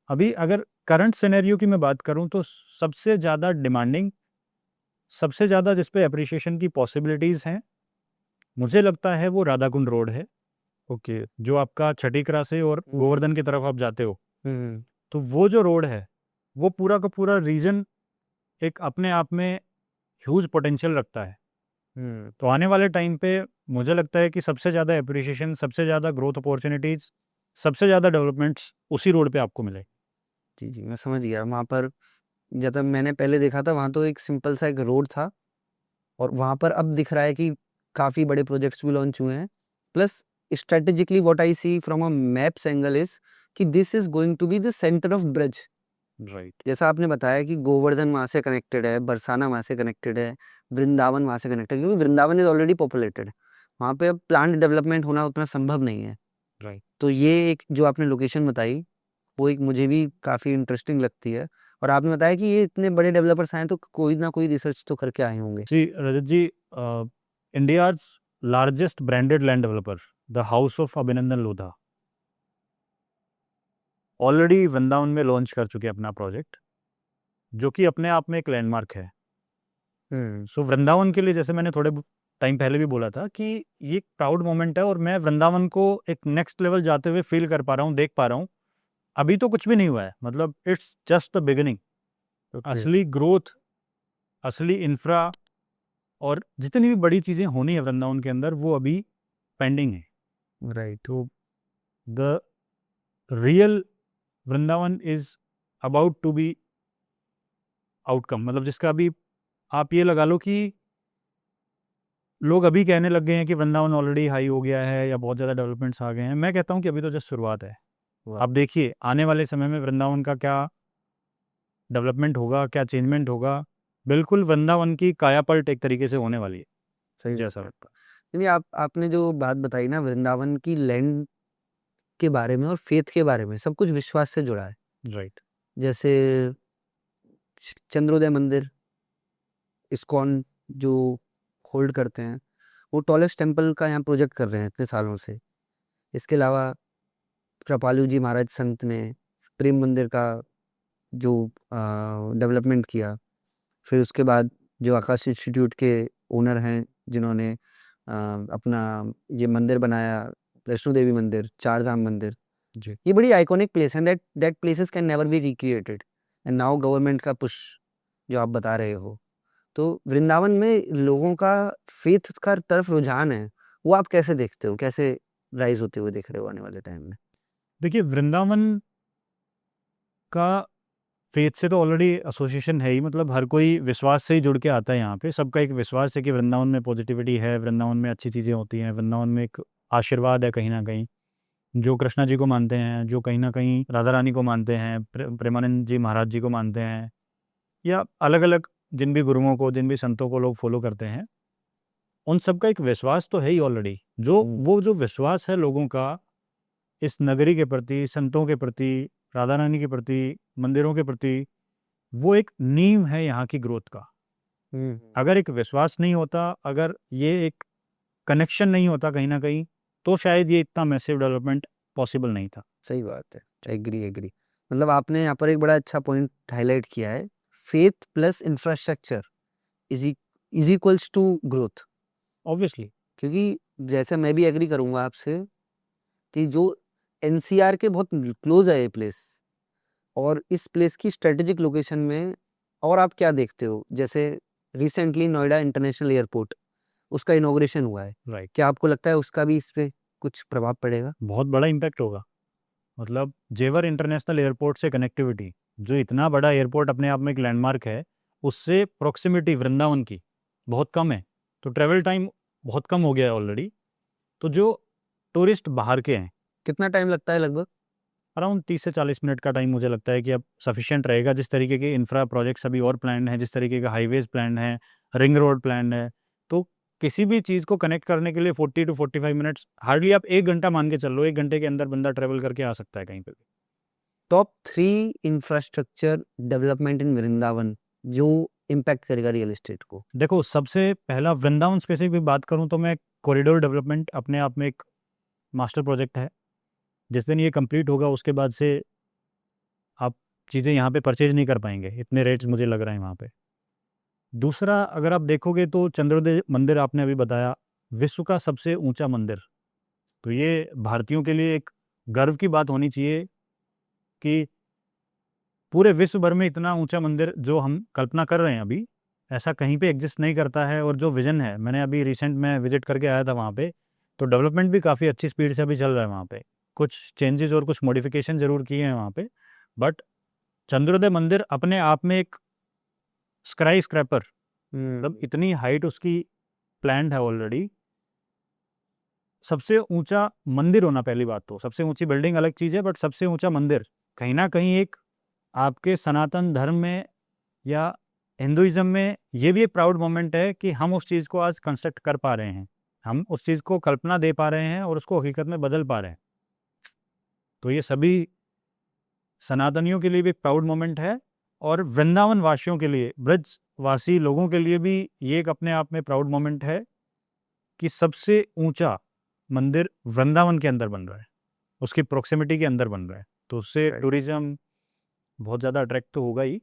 अभी अगर करंट सिनेरियो की मैं बात करूं तो सबसे ज़्यादा डिमांडिंग, सबसे ज़्यादा जिस पे एप्रिशिएशन की पॉसिबिलिटीज़ हैं मुझे लगता है वो राधा कुंड रोड है। ओके, जो आपका छठीकरा से और गोवर्धन की तरफ आप जाते हो तो वो जो रोड है वो पूरा का पूरा रीजन एक अपने आप में ह्यूज पोटेंशियल रखता है। तो आने वाले टाइम पे मुझे लगता है कि सबसे ज़्यादा एप्रिशिएशन, सबसे ज़्यादा ग्रोथ अपॉर्चुनिटीज़, सबसे ज़्यादा डेवलपमेंट्स उसी रोड पे आपको मिले। जी, जी, मैं समझ गया। वहाँ पर जब मैंने पहले देखा था वहाँ तो एक सिंपल सा एक रोड था और वहाँ पर अब दिख रहा है कि काफ़ी बड़े प्रोजेक्ट्स भी लॉन्च हुए हैं। Plus strategically what I see from a maps angle is कि this is going to be the centre of Braj. Right. जैसा आपने बताया कि गोवर्धन वहाँ से कनेक्टेड है, बरसाना वहाँ से कनेक्टेड है, वृंदावन वहाँ से कनेक्टेड है, क्योंकि वृंदावन इज़ ऑलरेडी पॉपुलेटेड। वहाँ पे अब प्लान्ड डेवलपमेंट होना उतना संभव नहीं है। राइट। तो ये एक जो आपने लोकेशन बताई, वो एक मुझे भी काफ़ी इंटरेस्टिंग लगती है। और आपने बताया कि ये इतने बड़े डेवलपर्स आए हैं तो कोई ना कोई रिसर्च तो करके आए होंगे। जी Rajat ji, India's largest branded land developer the house of Abhinandan Lodha already Vrindavan में लॉन्च कर चुके हैं अपना प्रोजेक्ट, जो कि अपने आप में एक लैंडमार्क है। सो वृंदावन के लिए, जैसे मैंने थोड़े टाइम पहले भी बोला था कि ये एक प्राउड मोमेंट है और मैं वृंदावन को एक नेक्स्ट लेवल जाते हुए फील कर पा रहा हूँ, देख पा रहा हूँ। अभी तो कुछ भी नहीं हुआ है, मतलब इट्स जस्ट द बिगिनिंग। असली ग्रोथ, असली इंफ्रा और जितनी भी बड़ी चीज़ें होनी है वृंदावन के अंदर वो अभी पेंडिंग है। राइट। तो the real Vrindavan is about to be outcome, मतलब जिसका अभी आप ये लगा लो कि लोग अभी कहने लग गए हैं कि वृंदावन ऑलरेडी हाई हो गया है या बहुत ज़्यादा डेवलपमेंट्स आ गए हैं। मैं कहता हूँ कि अभी तो जस्ट शुरुआत है। आप देखिए आने वाले समय में वृंदावन का क्या डेवलपमेंट होगा, क्या चेंजमेंट होगा। बिल्कुल वृंदावन की कायापलट एक तरीके से होने वाली है, सही जैसा बात है। लगता है। यानी आपने जो बात बताई ना वृंदावन की लैंड के बारे में और फेथ के बारे में, सब कुछ विश्वास से जुड़ा है। राइट। जैसे चंद्रोदय मंदिर, इस्कॉन जो होल्ड करते हैं, वो टॉलेस्ट टेम्पल का यहाँ प्रोजेक्ट कर रहे हैं इतने सालों से। इसके अलावा कृपालु जी महाराज संत ने प्रेम मंदिर का जो डेवलपमेंट किया, फिर उसके बाद जो आकाश इंस्टीट्यूट के ओनर हैं जिन्होंने अपना ये मंदिर बनाया, वैष्णो देवी मंदिर, चार धाम मंदिर, जी। ये बड़ी आइकॉनिक प्लेस है। That places can never be recreated. And now government का पुश जो आप बता रहे हो, तो वृंदावन में लोगों का फेथ का तरफ रुझान है, वो आप कैसे देखते हो, कैसे राइज होते हुए देख रहे हो आने वाले टाइम में? देखिए वृंदावन का फेथ से तो ऑलरेडी एसोसिएशन है ही, मतलब हर कोई विश्वास से ही जुड़ के आता है यहाँ पे। सबका एक विश्वास है कि वृंदावन में पॉजिटिविटी है, वृंदावन में अच्छी चीज़ें होती हैं, वृंदावन में एक आशीर्वाद है कहीं ना कहीं। जो कृष्णा जी को मानते हैं, जो कहीं ना कहीं राधा रानी को मानते हैं, प्रेमानंद जी महाराज जी को मानते हैं, या अलग अलग जिन भी गुरुओं को, जिन भी संतों को लोग फॉलो करते हैं, उन सब का एक विश्वास तो है ही ऑलरेडी। वो जो विश्वास है लोगों का इस नगरी के प्रति, संतों के प्रति, राधा रानी के प्रति, मंदिरों के प्रति, वो एक नींव है यहाँ की ग्रोथ का। अगर एक विश्वास नहीं होता, अगर ये एक कनेक्शन नहीं होता कहीं ना कहीं, तो शायद ये इतना मैसिव डेवलपमेंट पॉसिबल नहीं था। सही बात है, एग्री एग्री। मतलब आपने यहाँ पर एक बड़ा अच्छा पॉइंट हाईलाइट किया है, faith plus infrastructure is equals to growth. Obviously क्योंकि जैसे मैं भी एग्री करूंगा आपसे कि जो एनसीआर के बहुत क्लोज है ये प्लेस, और इस प्लेस की स्ट्रेटेजिक लोकेशन में, और आप क्या देखते हो, जैसे रिसेंटली नोएडा इंटरनेशनल एयरपोर्ट, उसका इनॉग्रेशन हुआ है, राइट, क्या आपको लगता है उसका भी इस पे कुछ प्रभाव पड़ेगा? बहुत बड़ा इम्पैक्ट होगा। मतलब जेवर इंटरनेशनल एयरपोर्ट से कनेक्टिविटी, जो इतना बड़ा एयरपोर्ट अपने आप में एक लैंडमार्क है, उससे प्रॉक्सिमिटी वृंदावन की बहुत कम है, तो ट्रैवल टाइम बहुत कम हो गया है ऑलरेडी। तो जो टूरिस्ट बाहर के हैं, कितना टाइम लगता है लगभग? अराउंड 30 से 40 मिनट का टाइम मुझे लगता है कि अब सफिशिएंट रहेगा। जिस तरीके के इंफ्रा प्रोजेक्ट्स अभी और प्लान हैं, जिस तरीके का हाईवेज प्लान है, रिंग रोड प्लान है, तो किसी भी चीज़ को कनेक्ट करने के लिए 40 टू 45 मिनट्स, हार्डली आप 1 घंटा मान के चल लो, 1 घंटे के अंदर बंदा ट्रेवल करके आ सकता है कहीं पे भी। Top 3 infrastructure development in Vrindavan जो इम्पैक्ट करेगा रियल एस्टेट को। देखो, सबसे पहला वृंदावन स्पेसिफिक बात करूं तो मैं कॉरिडोर डेवलपमेंट अपने आप में एक मास्टर प्रोजेक्ट है। जिस दिन ये कंप्लीट होगा उसके बाद से आप चीज़ें यहाँ पे परचेज नहीं कर पाएंगे, इतने रेट्स मुझे लग रहे हैं वहाँ पे। दूसरा, अगर आप देखोगे तो चंद्रोदय मंदिर आपने अभी बताया, विश्व का सबसे ऊंचा मंदिर, तो ये भारतीयों के लिए एक गर्व की बात होनी चाहिए कि पूरे विश्व भर में इतना ऊंचा मंदिर जो हम कल्पना कर रहे हैं अभी, ऐसा कहीं पे एग्जिस्ट नहीं करता है। और जो विज़न है, मैंने अभी रिसेंट में विजिट करके आया था वहाँ पे, तो डेवलपमेंट भी काफ़ी अच्छी स्पीड से अभी चल रहा है वहाँ पे। कुछ चेंजेस और कुछ मॉडिफिकेशन ज़रूर किए हैं वहाँ पे, बट चंद्रोदय मंदिर अपने आप में एक स्काई स्क्रैपर, मतलब इतनी हाइट उसकी प्लान्ड है ऑलरेडी। सबसे ऊंचा मंदिर होना पहली बात, तो सबसे ऊंची बिल्डिंग अलग चीज़ है, बट सबसे ऊंचा मंदिर कहीं ना कहीं एक आपके सनातन धर्म में या हिंदुइज्म में ये भी एक प्राउड मोमेंट है कि हम उस चीज़ को आज कंस्ट्रक्ट कर पा रहे हैं, हम उस चीज़ को कल्पना दे पा रहे हैं और उसको हकीकत में बदल पा रहे हैं। तो ये सभी सनातनियों के लिए भी एक प्राउड मोमेंट है, और वृंदावन वासियों के लिए, ब्रज वासी लोगों के लिए भी ये एक अपने आप में प्राउड मोमेंट है कि सबसे ऊंचा मंदिर वृंदावन के अंदर बन रहा है, उसकी प्रोक्सिमिटी के अंदर बन रहा है, तो उससे टूरिज्म बहुत ज़्यादा अट्रैक्ट तो होगा ही।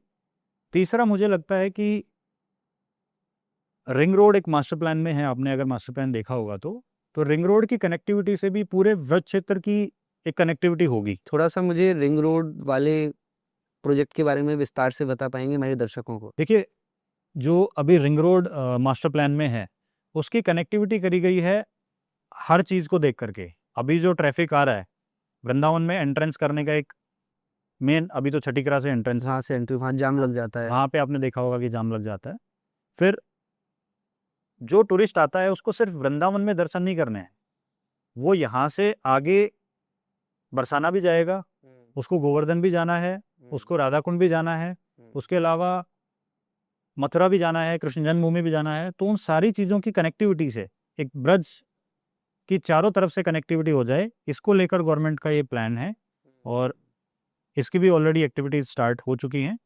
तीसरा, मुझे लगता है कि रिंग रोड एक मास्टर प्लान में है, आपने अगर मास्टर प्लान देखा होगा तो रिंग रोड की कनेक्टिविटी से भी पूरे व्रज क्षेत्र की एक कनेक्टिविटी होगी। थोड़ा सा मुझे रिंग रोड वाले प्रोजेक्ट के बारे में विस्तार से बता पाएंगे हमारे दर्शकों को? देखिए, जो अभी रिंग रोड मास्टर प्लान में है, उसकी कनेक्टिविटी करी गई है हर चीज़ को देख करके। अभी जो ट्रैफिक आ रहा है वृंदावन में एंट्रेंस करने का, एक मेन अभी तो छठीकरा से एंट्रेंस, वहाँ से एंट्री, वहाँ जाम लग जाता है। वहाँ पे आपने देखा होगा कि जाम लग जाता है। फिर जो टूरिस्ट आता है उसको सिर्फ वृंदावन में दर्शन नहीं करने हैं, वो यहाँ से आगे बरसाना भी जाएगा, उसको गोवर्धन भी जाना है, उसको राधा कुंड भी जाना है, उसके अलावा मथुरा भी जाना है, कृष्ण जन्मभूमि भी जाना है। तो उन सारी चीज़ों की कनेक्टिविटी से एक ब्रज की चारों तरफ से कनेक्टिविटी हो जाए, इसको लेकर गवर्नमेंट का ये प्लान है, और इसकी भी ऑलरेडी एक्टिविटीज स्टार्ट हो चुकी हैं।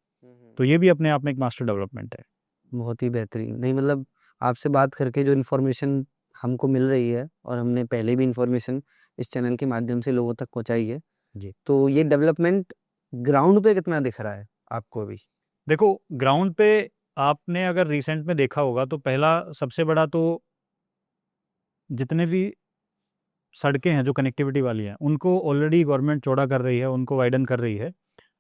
तो ये भी अपने आप में एक मास्टर डेवलपमेंट है। बहुत ही बेहतरीन। नहीं मतलब आपसे बात करके जो इन्फॉर्मेशन हमको मिल रही है, और हमने पहले भी इन्फॉर्मेशन इस चैनल के माध्यम से लोगों तक पहुंचाई है, जी, तो ये डेवलपमेंट ग्राउंड पे कितना दिख रहा है आपको अभी? देखो, ग्राउंड पे आपने अगर रिसेंट में देखा होगा तो पहला सबसे बड़ा तो जितने भी सड़कें हैं जो कनेक्टिविटी वाली हैं, उनको ऑलरेडी गवर्नमेंट चौड़ा कर रही है, उनको वाइडन कर रही है।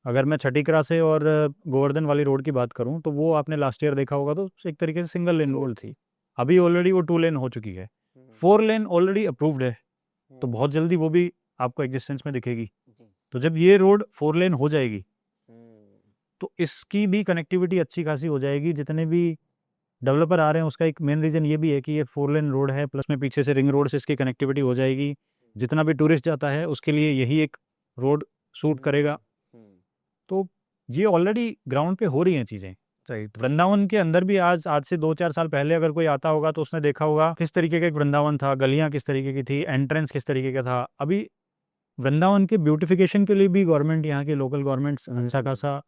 अगर मैं छठीकरा से और गोवर्धन वाली रोड की बात करूं तो वो आपने लास्ट ईयर देखा होगा तो एक तरीके से सिंगल लेन रोड थी, अभी ऑलरेडी वो 2 लेन हो चुकी है। 4 लेन ऑलरेडी अप्रूव्ड है, तो बहुत जल्दी वो भी आपको एग्जिस्टेंस में दिखेगी। तो जब ये रोड 4 लेन हो जाएगी तो इसकी भी कनेक्टिविटी अच्छी खासी हो जाएगी। जितने भी डेवलपर आ रहे हैं उसका एक मेन रीज़न ये भी है कि ये 4 लेन रोड है, प्लस में पीछे से रिंग रोड से इसकी कनेक्टिविटी हो जाएगी। जितना भी टूरिस्ट जाता है उसके लिए यही एक रोड सूट करेगा। तो ये ऑलरेडी ग्राउंड पे हो रही हैं चीज़ें। सही, वृंदावन के अंदर भी आज से 2-4 साल पहले अगर कोई आता होगा तो उसने देखा होगा किस तरीके का एक वृंदावन था, गलियाँ किस तरीके की थी, एंट्रेंस किस तरीके का था। अभी वृंदावन के ब्यूटिफिकेशन के लिए भी गवर्नमेंट, यहाँ की लोकल गवर्नमेंट्स अच्छा खासा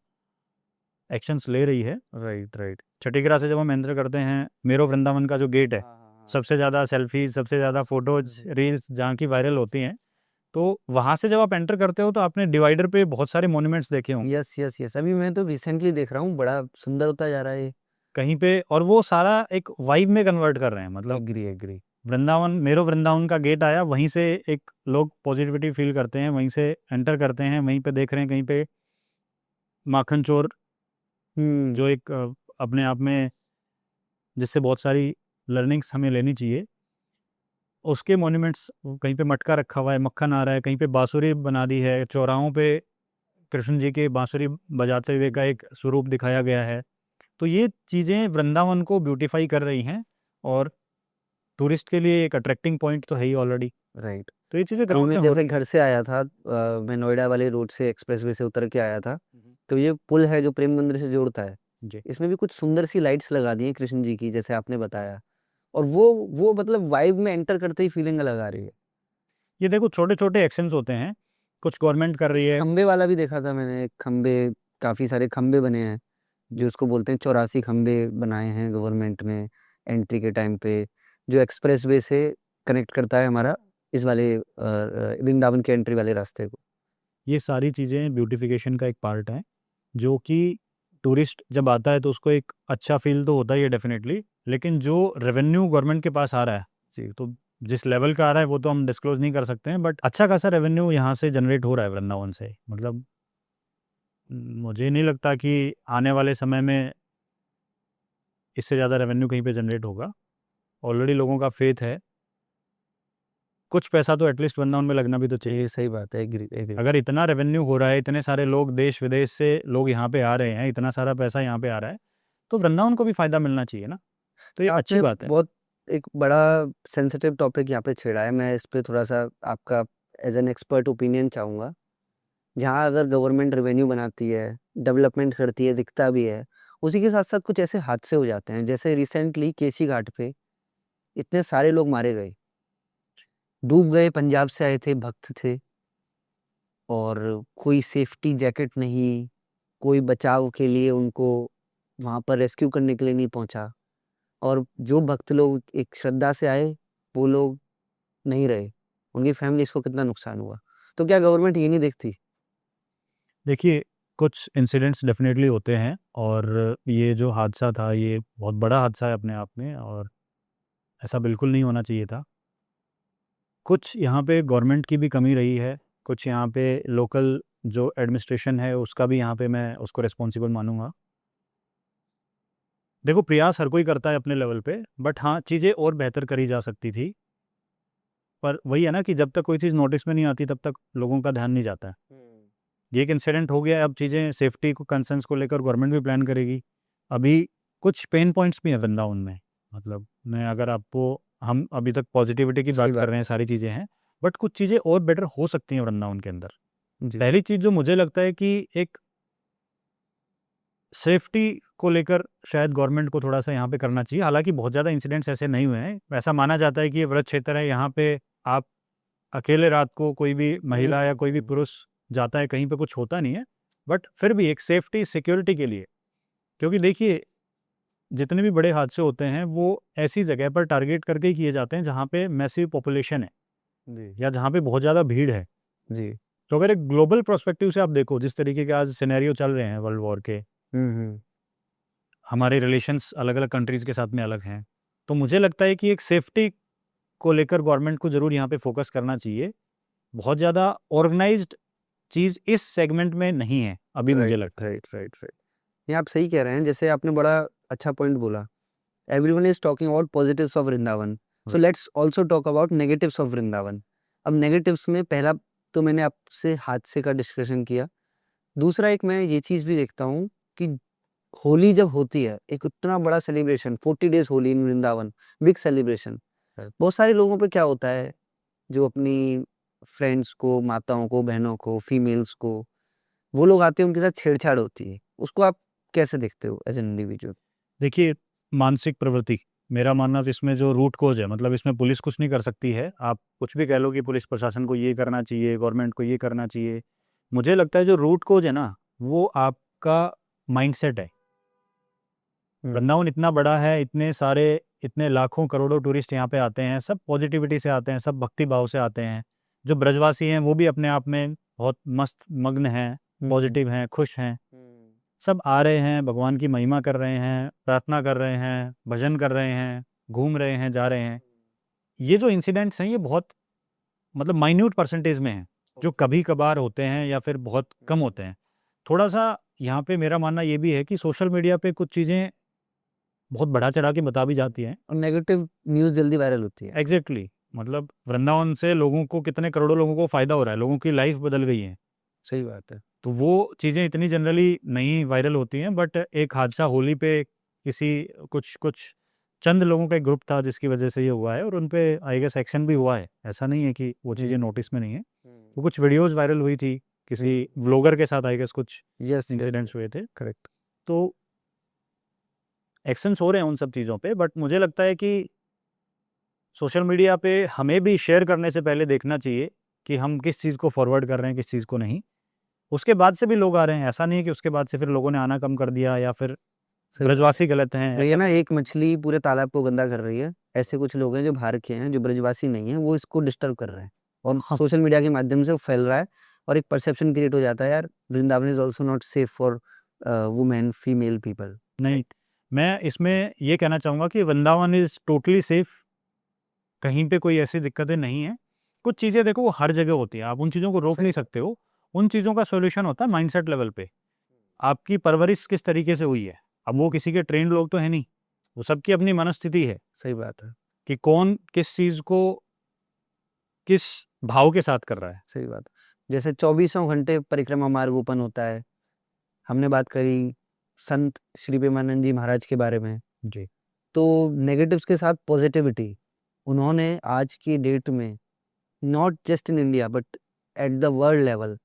एक्शंस ले रही है। राइट। छठीगरा से जब हम एंटर करते हैं, मेरो वृंदावन का जो गेट है, सबसे ज़्यादा सेल्फीज, सबसे ज़्यादा फोटोज, रील्स जहाँ की वायरल होती हैं, तो वहाँ से जब आप एंटर करते हो तो आपने डिवाइडर पे बहुत सारे मॉन्यूमेंट्स देखे होंगे यस यस यस, अभी मैं तो रिसेंटली देख रहा हूँ, बड़ा सुंदर होता जा रहा है ये। कहीं पे, और वो सारा एक वाइब में कन्वर्ट कर रहे हैं। मतलब एग्री एग्री। वृंदावन, मेरो वृंदावन का गेट आया, वहीं से एक लोग पॉजिटिविटी फील करते हैं, वहीं से एंटर करते हैं, वहीं पे देख रहे हैं कहीं पे माखन चोर, जो एक अपने आप में, जिससे बहुत सारी लर्निंग्स हमें लेनी चाहिए, उसके मॉन्यूमेंट्स, कहीं पे मटका रखा हुआ है, मक्खन आ रहा है, कहीं पे बांसुरी बना दी है, चौराहों पे कृष्ण जी के बांसुरी बजाते हुए का एक स्वरूप दिखाया गया है। तो ये चीज़ें वृंदावन को ब्यूटीफाई कर रही हैं, और टूरिस्ट के लिए एक अट्रैक्टिंग पॉइंट तो है ही ऑलरेडी। राइट। तो ये चीज़ें अभी ग्राउंड मैं में हो जैसे रही घर से आया था, मैं नोएडा वाले रोड से एक्सप्रेसवे से उतर के आया था, हैं। तो ये पुल है जो प्रेम मंदिर से जोड़ता है, जी। इसमें भी कुछ सुंदर सी लाइट्स लगा दी हैं कृष्ण जी की, जैसे आपने बताया, और वो मतलब वाइब में एंटर करते ही फीलिंग अलग आ रही है। ये देखो, छोटे छोटे एक्शंस होते हैं, कुछ गवर्नमेंट कर रही है। खंबे वाला भी देखा था मैंने, खंबे, काफी सारे खंबे बने हैं, जो उसको बोलते हैं 84 खंबे बनाए हैं गवर्नमेंट ने एंट्री के टाइम पे, जो एक्सप्रेसवे से कनेक्ट करता है हमारा इस वाले वृंदावन के एंट्री वाले रास्ते को। ये सारी चीज़ें ब्यूटिफिकेशन का एक पार्ट है, जो कि टूरिस्ट जब आता है तो उसको एक अच्छा फील तो होता ही है डेफिनेटली, लेकिन जो रेवेन्यू गवर्नमेंट के पास आ रहा है जी, तो जिस लेवल का आ रहा है वो तो हम डिस्क्लोज नहीं कर सकते हैं, बट अच्छा खासा रेवेन्यू यहाँ से जनरेट हो रहा है वृंदावन से। मतलब मुझे नहीं लगता कि आने वाले समय में इससे ज़्यादा रेवेन्यू कहीं पे जनरेट होगा। ऑलरेडी लोगों का फेथ है, कुछ पैसा तो एटलीस्ट वृंदावन में लगना भी तो चाहिए। ये सही बात है, एग्री एग्री। अगर इतना रेवेन्यू हो रहा है, इतने सारे लोग देश विदेश से लोग यहाँ पे आ रहे हैं, इतना सारा पैसा यहाँ पे आ रहा है, तो वृंदावन को भी फ़ायदा मिलना चाहिए ना। तो ये अच्छी आपने बात है। बहुत एक बड़ा सेंसिटिव टॉपिक यहाँ पे छेड़ा है, मैं इस पे थोड़ा सा आपका एज एन एक्सपर्ट ओपिनियन चाहूँगा। जहाँ अगर गवर्नमेंट रेवेन्यू बनाती है, डेवलपमेंट करती है, दिखता भी है, उसी के साथ-साथ कुछ ऐसे हादसे हो जाते हैं, जैसे रिसेंटली केसी घाट पे इतने सारे लोग मारे गए, डूब गए, पंजाब से आए थे, भक्त थे, और कोई सेफ्टी जैकेट नहीं, कोई बचाव के लिए उनको वहाँ पर रेस्क्यू करने के लिए नहीं पहुँचा, और जो भक्त लोग एक श्रद्धा से आए, वो लोग नहीं रहे, उनकी फैमिलीज़ को कितना नुकसान हुआ। तो क्या गवर्नमेंट ये नहीं देखती? देखिए, कुछ इंसिडेंट्स डेफ़िनेटली होते हैं, और ये जो हादसा था, ये बहुत बड़ा हादसा है अपने आप में, और ऐसा बिल्कुल नहीं होना चाहिए था। कुछ यहाँ पे गवर्नमेंट की भी कमी रही है, कुछ यहाँ पे लोकल जो एडमिनिस्ट्रेशन है, उसका भी यहाँ पे मैं उसको रिस्पॉन्सिबल मानूँगा। देखो, प्रयास हर कोई करता है अपने लेवल पे, बट हाँ, चीज़ें और बेहतर करी जा सकती थी। पर वही है ना कि जब तक कोई चीज़ नोटिस में नहीं आती, तब तक लोगों का ध्यान नहीं जाता है। ये एक इंसिडेंट हो गया है, अब चीज़ें सेफ्टी को कंसर्न्स को लेकर गवर्नमेंट भी प्लान करेगी। अभी कुछ पेन पॉइंट्स भी हैं वृंदावन में। मतलब मैं अगर आपको, हम अभी तक पॉजिटिविटी की सही बात कर बात रहे हैं, सारी चीज़ें हैं, बट कुछ चीज़ें और बेटर हो सकती हैं वृंदावन के अंदर। जी। पहली चीज़ जो मुझे लगता है कि एक सेफ्टी को लेकर शायद गवर्नमेंट को थोड़ा-सा यहाँ पे करना चाहिए। हालाँकि बहुत ज़्यादा इंसिडेंट्स ऐसे नहीं हुए हैं। ऐसा माना जाता है कि ये व्रत क्षेत्र है, यहाँ पे आप अकेले रात को कोई भी महिला या कोई भी पुरुष जाता है, कहीं पे कुछ होता नहीं है। बट फिर भी एक सेफ्टी, सिक्योरिटी के लिए, क्योंकि देखिए, जितने भी बड़े हादसे होते हैं, वो ऐसी जगह पर टारगेट करके ही किए जाते हैं, जहाँ पे मैसिव पॉपुलेशन है जी, या जहाँ पे बहुत ज़्यादा भीड़ है। जी। तो अगर एक ग्लोबल पर्सपेक्टिव से आप देखो, जिस तरीके के आज सिनेरियो चल रहे हैं वर्ल्ड वॉर के, हुँ। हमारे रिलेशंस अलग-अलग कंट्रीज़ के साथ में अलग हैं। तो मुझे लगता है कि एक सेफ्टी को लेकर गवर्नमेंट को ज़रूर यहाँ पे फ़ोकस करना चाहिए। बहुत ज़्यादा ऑर्गनाइज़्ड चीज़ इस सेगमेंट में नहीं है, अभी मुझे लगता है। राइट। ये आप सही कह रहे हैं, जैसे आपने बड़ा अच्छा पॉइंट बोला। Everyone is talking about positives of Vrindavan, so let's also talk about negatives of Vrindavan. अब नेगेटिव्स में पहला तो मैंने आपसे हादसे का डिस्कशन किया। दूसरा एक मैं ये चीज़ भी देखता हूँ कि होली जब होती है, एक इतना बड़ा सेलिब्रेशन 40 डेज़ होली इन वृंदावन, बिग सेलिब्रेशन। बहुत सारे लोगों पे क्या होता है, जो अपनी फ्रेंड्स को, माताओं को, बहनों को, फीमेल्स को, वो लोग आते हैं, उनके साथ छेड़छाड़ होती है। उसको आप कैसे देखते हो एज़ एन इंडिविजुअल? देखिए, मानसिक प्रवृत्ति, मेरा मानना तो इसमें जो रूट कॉज़ है, मतलब इसमें पुलिस कुछ नहीं कर सकती है। आप कुछ भी कह लो कि पुलिस प्रशासन को ये करना चाहिए, गवर्नमेंट को ये करना चाहिए। मुझे लगता है जो रूट कॉज़ है ना, वो आपका अकेले रात को कोई भी महिला या कोई भी पुरुष जाता है, कहीं पे कुछ होता नहीं है। बट फिर भी एक सेफ्टी, सिक्योरिटी के लिए, क्योंकि देखिए, जितने भी बड़े हादसे होते हैं, वो ऐसी जगह पर टारगेट करके ही किए जाते हैं, जहाँ पे मैसिव पॉपुलेशन है या जहाँ पे बहुत ज़्यादा भीड़ है। मुझे लगता है जो रूट कॉज़ है ना, वो आपका माइंडसेट है। वृंदावन इतना बड़ा है, इतने लाखों करोड़ों टूरिस्ट यहाँ पे आते हैं, सब पॉजिटिविटी से आते हैं, सब भक्ति भाव से आते हैं। जो ब्रजवासी हैं वो भी अपने आप में बहुत मस्त मग्न हैं, पॉजिटिव हैं, खुश हैं। सब आ रहे हैं, भगवान की महिमा कर रहे हैं, प्रार्थना कर रहे हैं, भजन कर रहे हैं, घूम रहे हैं, जा रहे हैं। ये जो इंसिडेंट्स हैं ये बहुत मतलब माइन्यूट परसेंटेज में हैं, जो कभी कभार होते हैं या फिर बहुत कम होते हैं। थोड़ा सा यहाँ पे मेरा मानना ये भी है कि सोशल मीडिया पे कुछ चीज़ें बहुत बढ़ा चढ़ा के बता भी जाती हैं। और नेगेटिव न्यूज़ जल्दी वायरल होती है। एग्जैक्टली मतलब वृंदावन से लोगों को कितने करोड़ों लोगों को फ़ायदा हो रहा है, लोगों की लाइफ बदल गई है। सही बात है। तो वो चीज़ें इतनी जनरली नहीं वायरल होती हैं, बट एक हादसा होली पे कुछ चंद लोगों का एक ग्रुप था जिसकी वजह से ये हुआ है, और उन पे आई गेस एक्शन भी हुआ है। ऐसा नहीं है कि वो चीज़ें नोटिस में नहीं है। तो कुछ वीडियोस वायरल हुई थी किसी व्लॉगर के साथ, आई गेस कुछ यस इंसिडेंट्स हुए थे। करेक्ट। तो एक्शंस हो रहे हैं उन सब चीज़ों पे, बट मुझे लगता है कि सोशल मीडिया पे हमें भी शेयर करने से पहले देखना चाहिए कि हम किस चीज़ को फॉरवर्ड कर रहे हैं, किस चीज़ को नहीं। उसके बाद से भी लोग आ रहे हैं, ऐसा नहीं है कि उसके बाद से फिर लोगों ने आना कम कर दिया या फिर ब्रजवासी गलत हैं। भैया ना, एक मछली पूरे तालाब को गंदा कर रही है। ऐसे कुछ लोग हैं जो बाहर के हैं, जो ब्रजवासी नहीं है, वो इसको डिस्टर्ब कर रहे हैं और हाँ। सोशल मीडिया के माध्यम से वो फैल रहा है और एक परसेप्शन क्रिएट हो जाता है, यार Vrindavan is also not safe for women, female people. नहीं, मैं इसमें ये कहना चाहूँगा कि वृंदावन इज़ टोटली सेफ। कहीं पे कोई ऐसी दिक्कतें नहीं हैं। कुछ चीज़ें देखो वो हर जगह होती हैं, आप उन चीज़ों को रोक नहीं सकते हो। उन चीज़ों का सॉल्यूशन होता है माइंडसेट लेवल पे। आपकी परवरिश किस तरीके से हुई है। अब वो किसी के ट्रेंड लोग तो है नहीं, वो सबकी अपनी मनस्थिति है सही बात है। कि कौन किस चीज़ को किस भाव के साथ कर रहा है। सही बात है। जैसे 24 घंटे परिक्रमा मार्ग ओपन होता है। हमने बात करी संत श्री प्रेमानंद जी महाराज के बारे में। जी। तो नेगेटिव्स के साथ पॉजिटिविटी, उन्होंने आज की डेट में not just in India but at the world level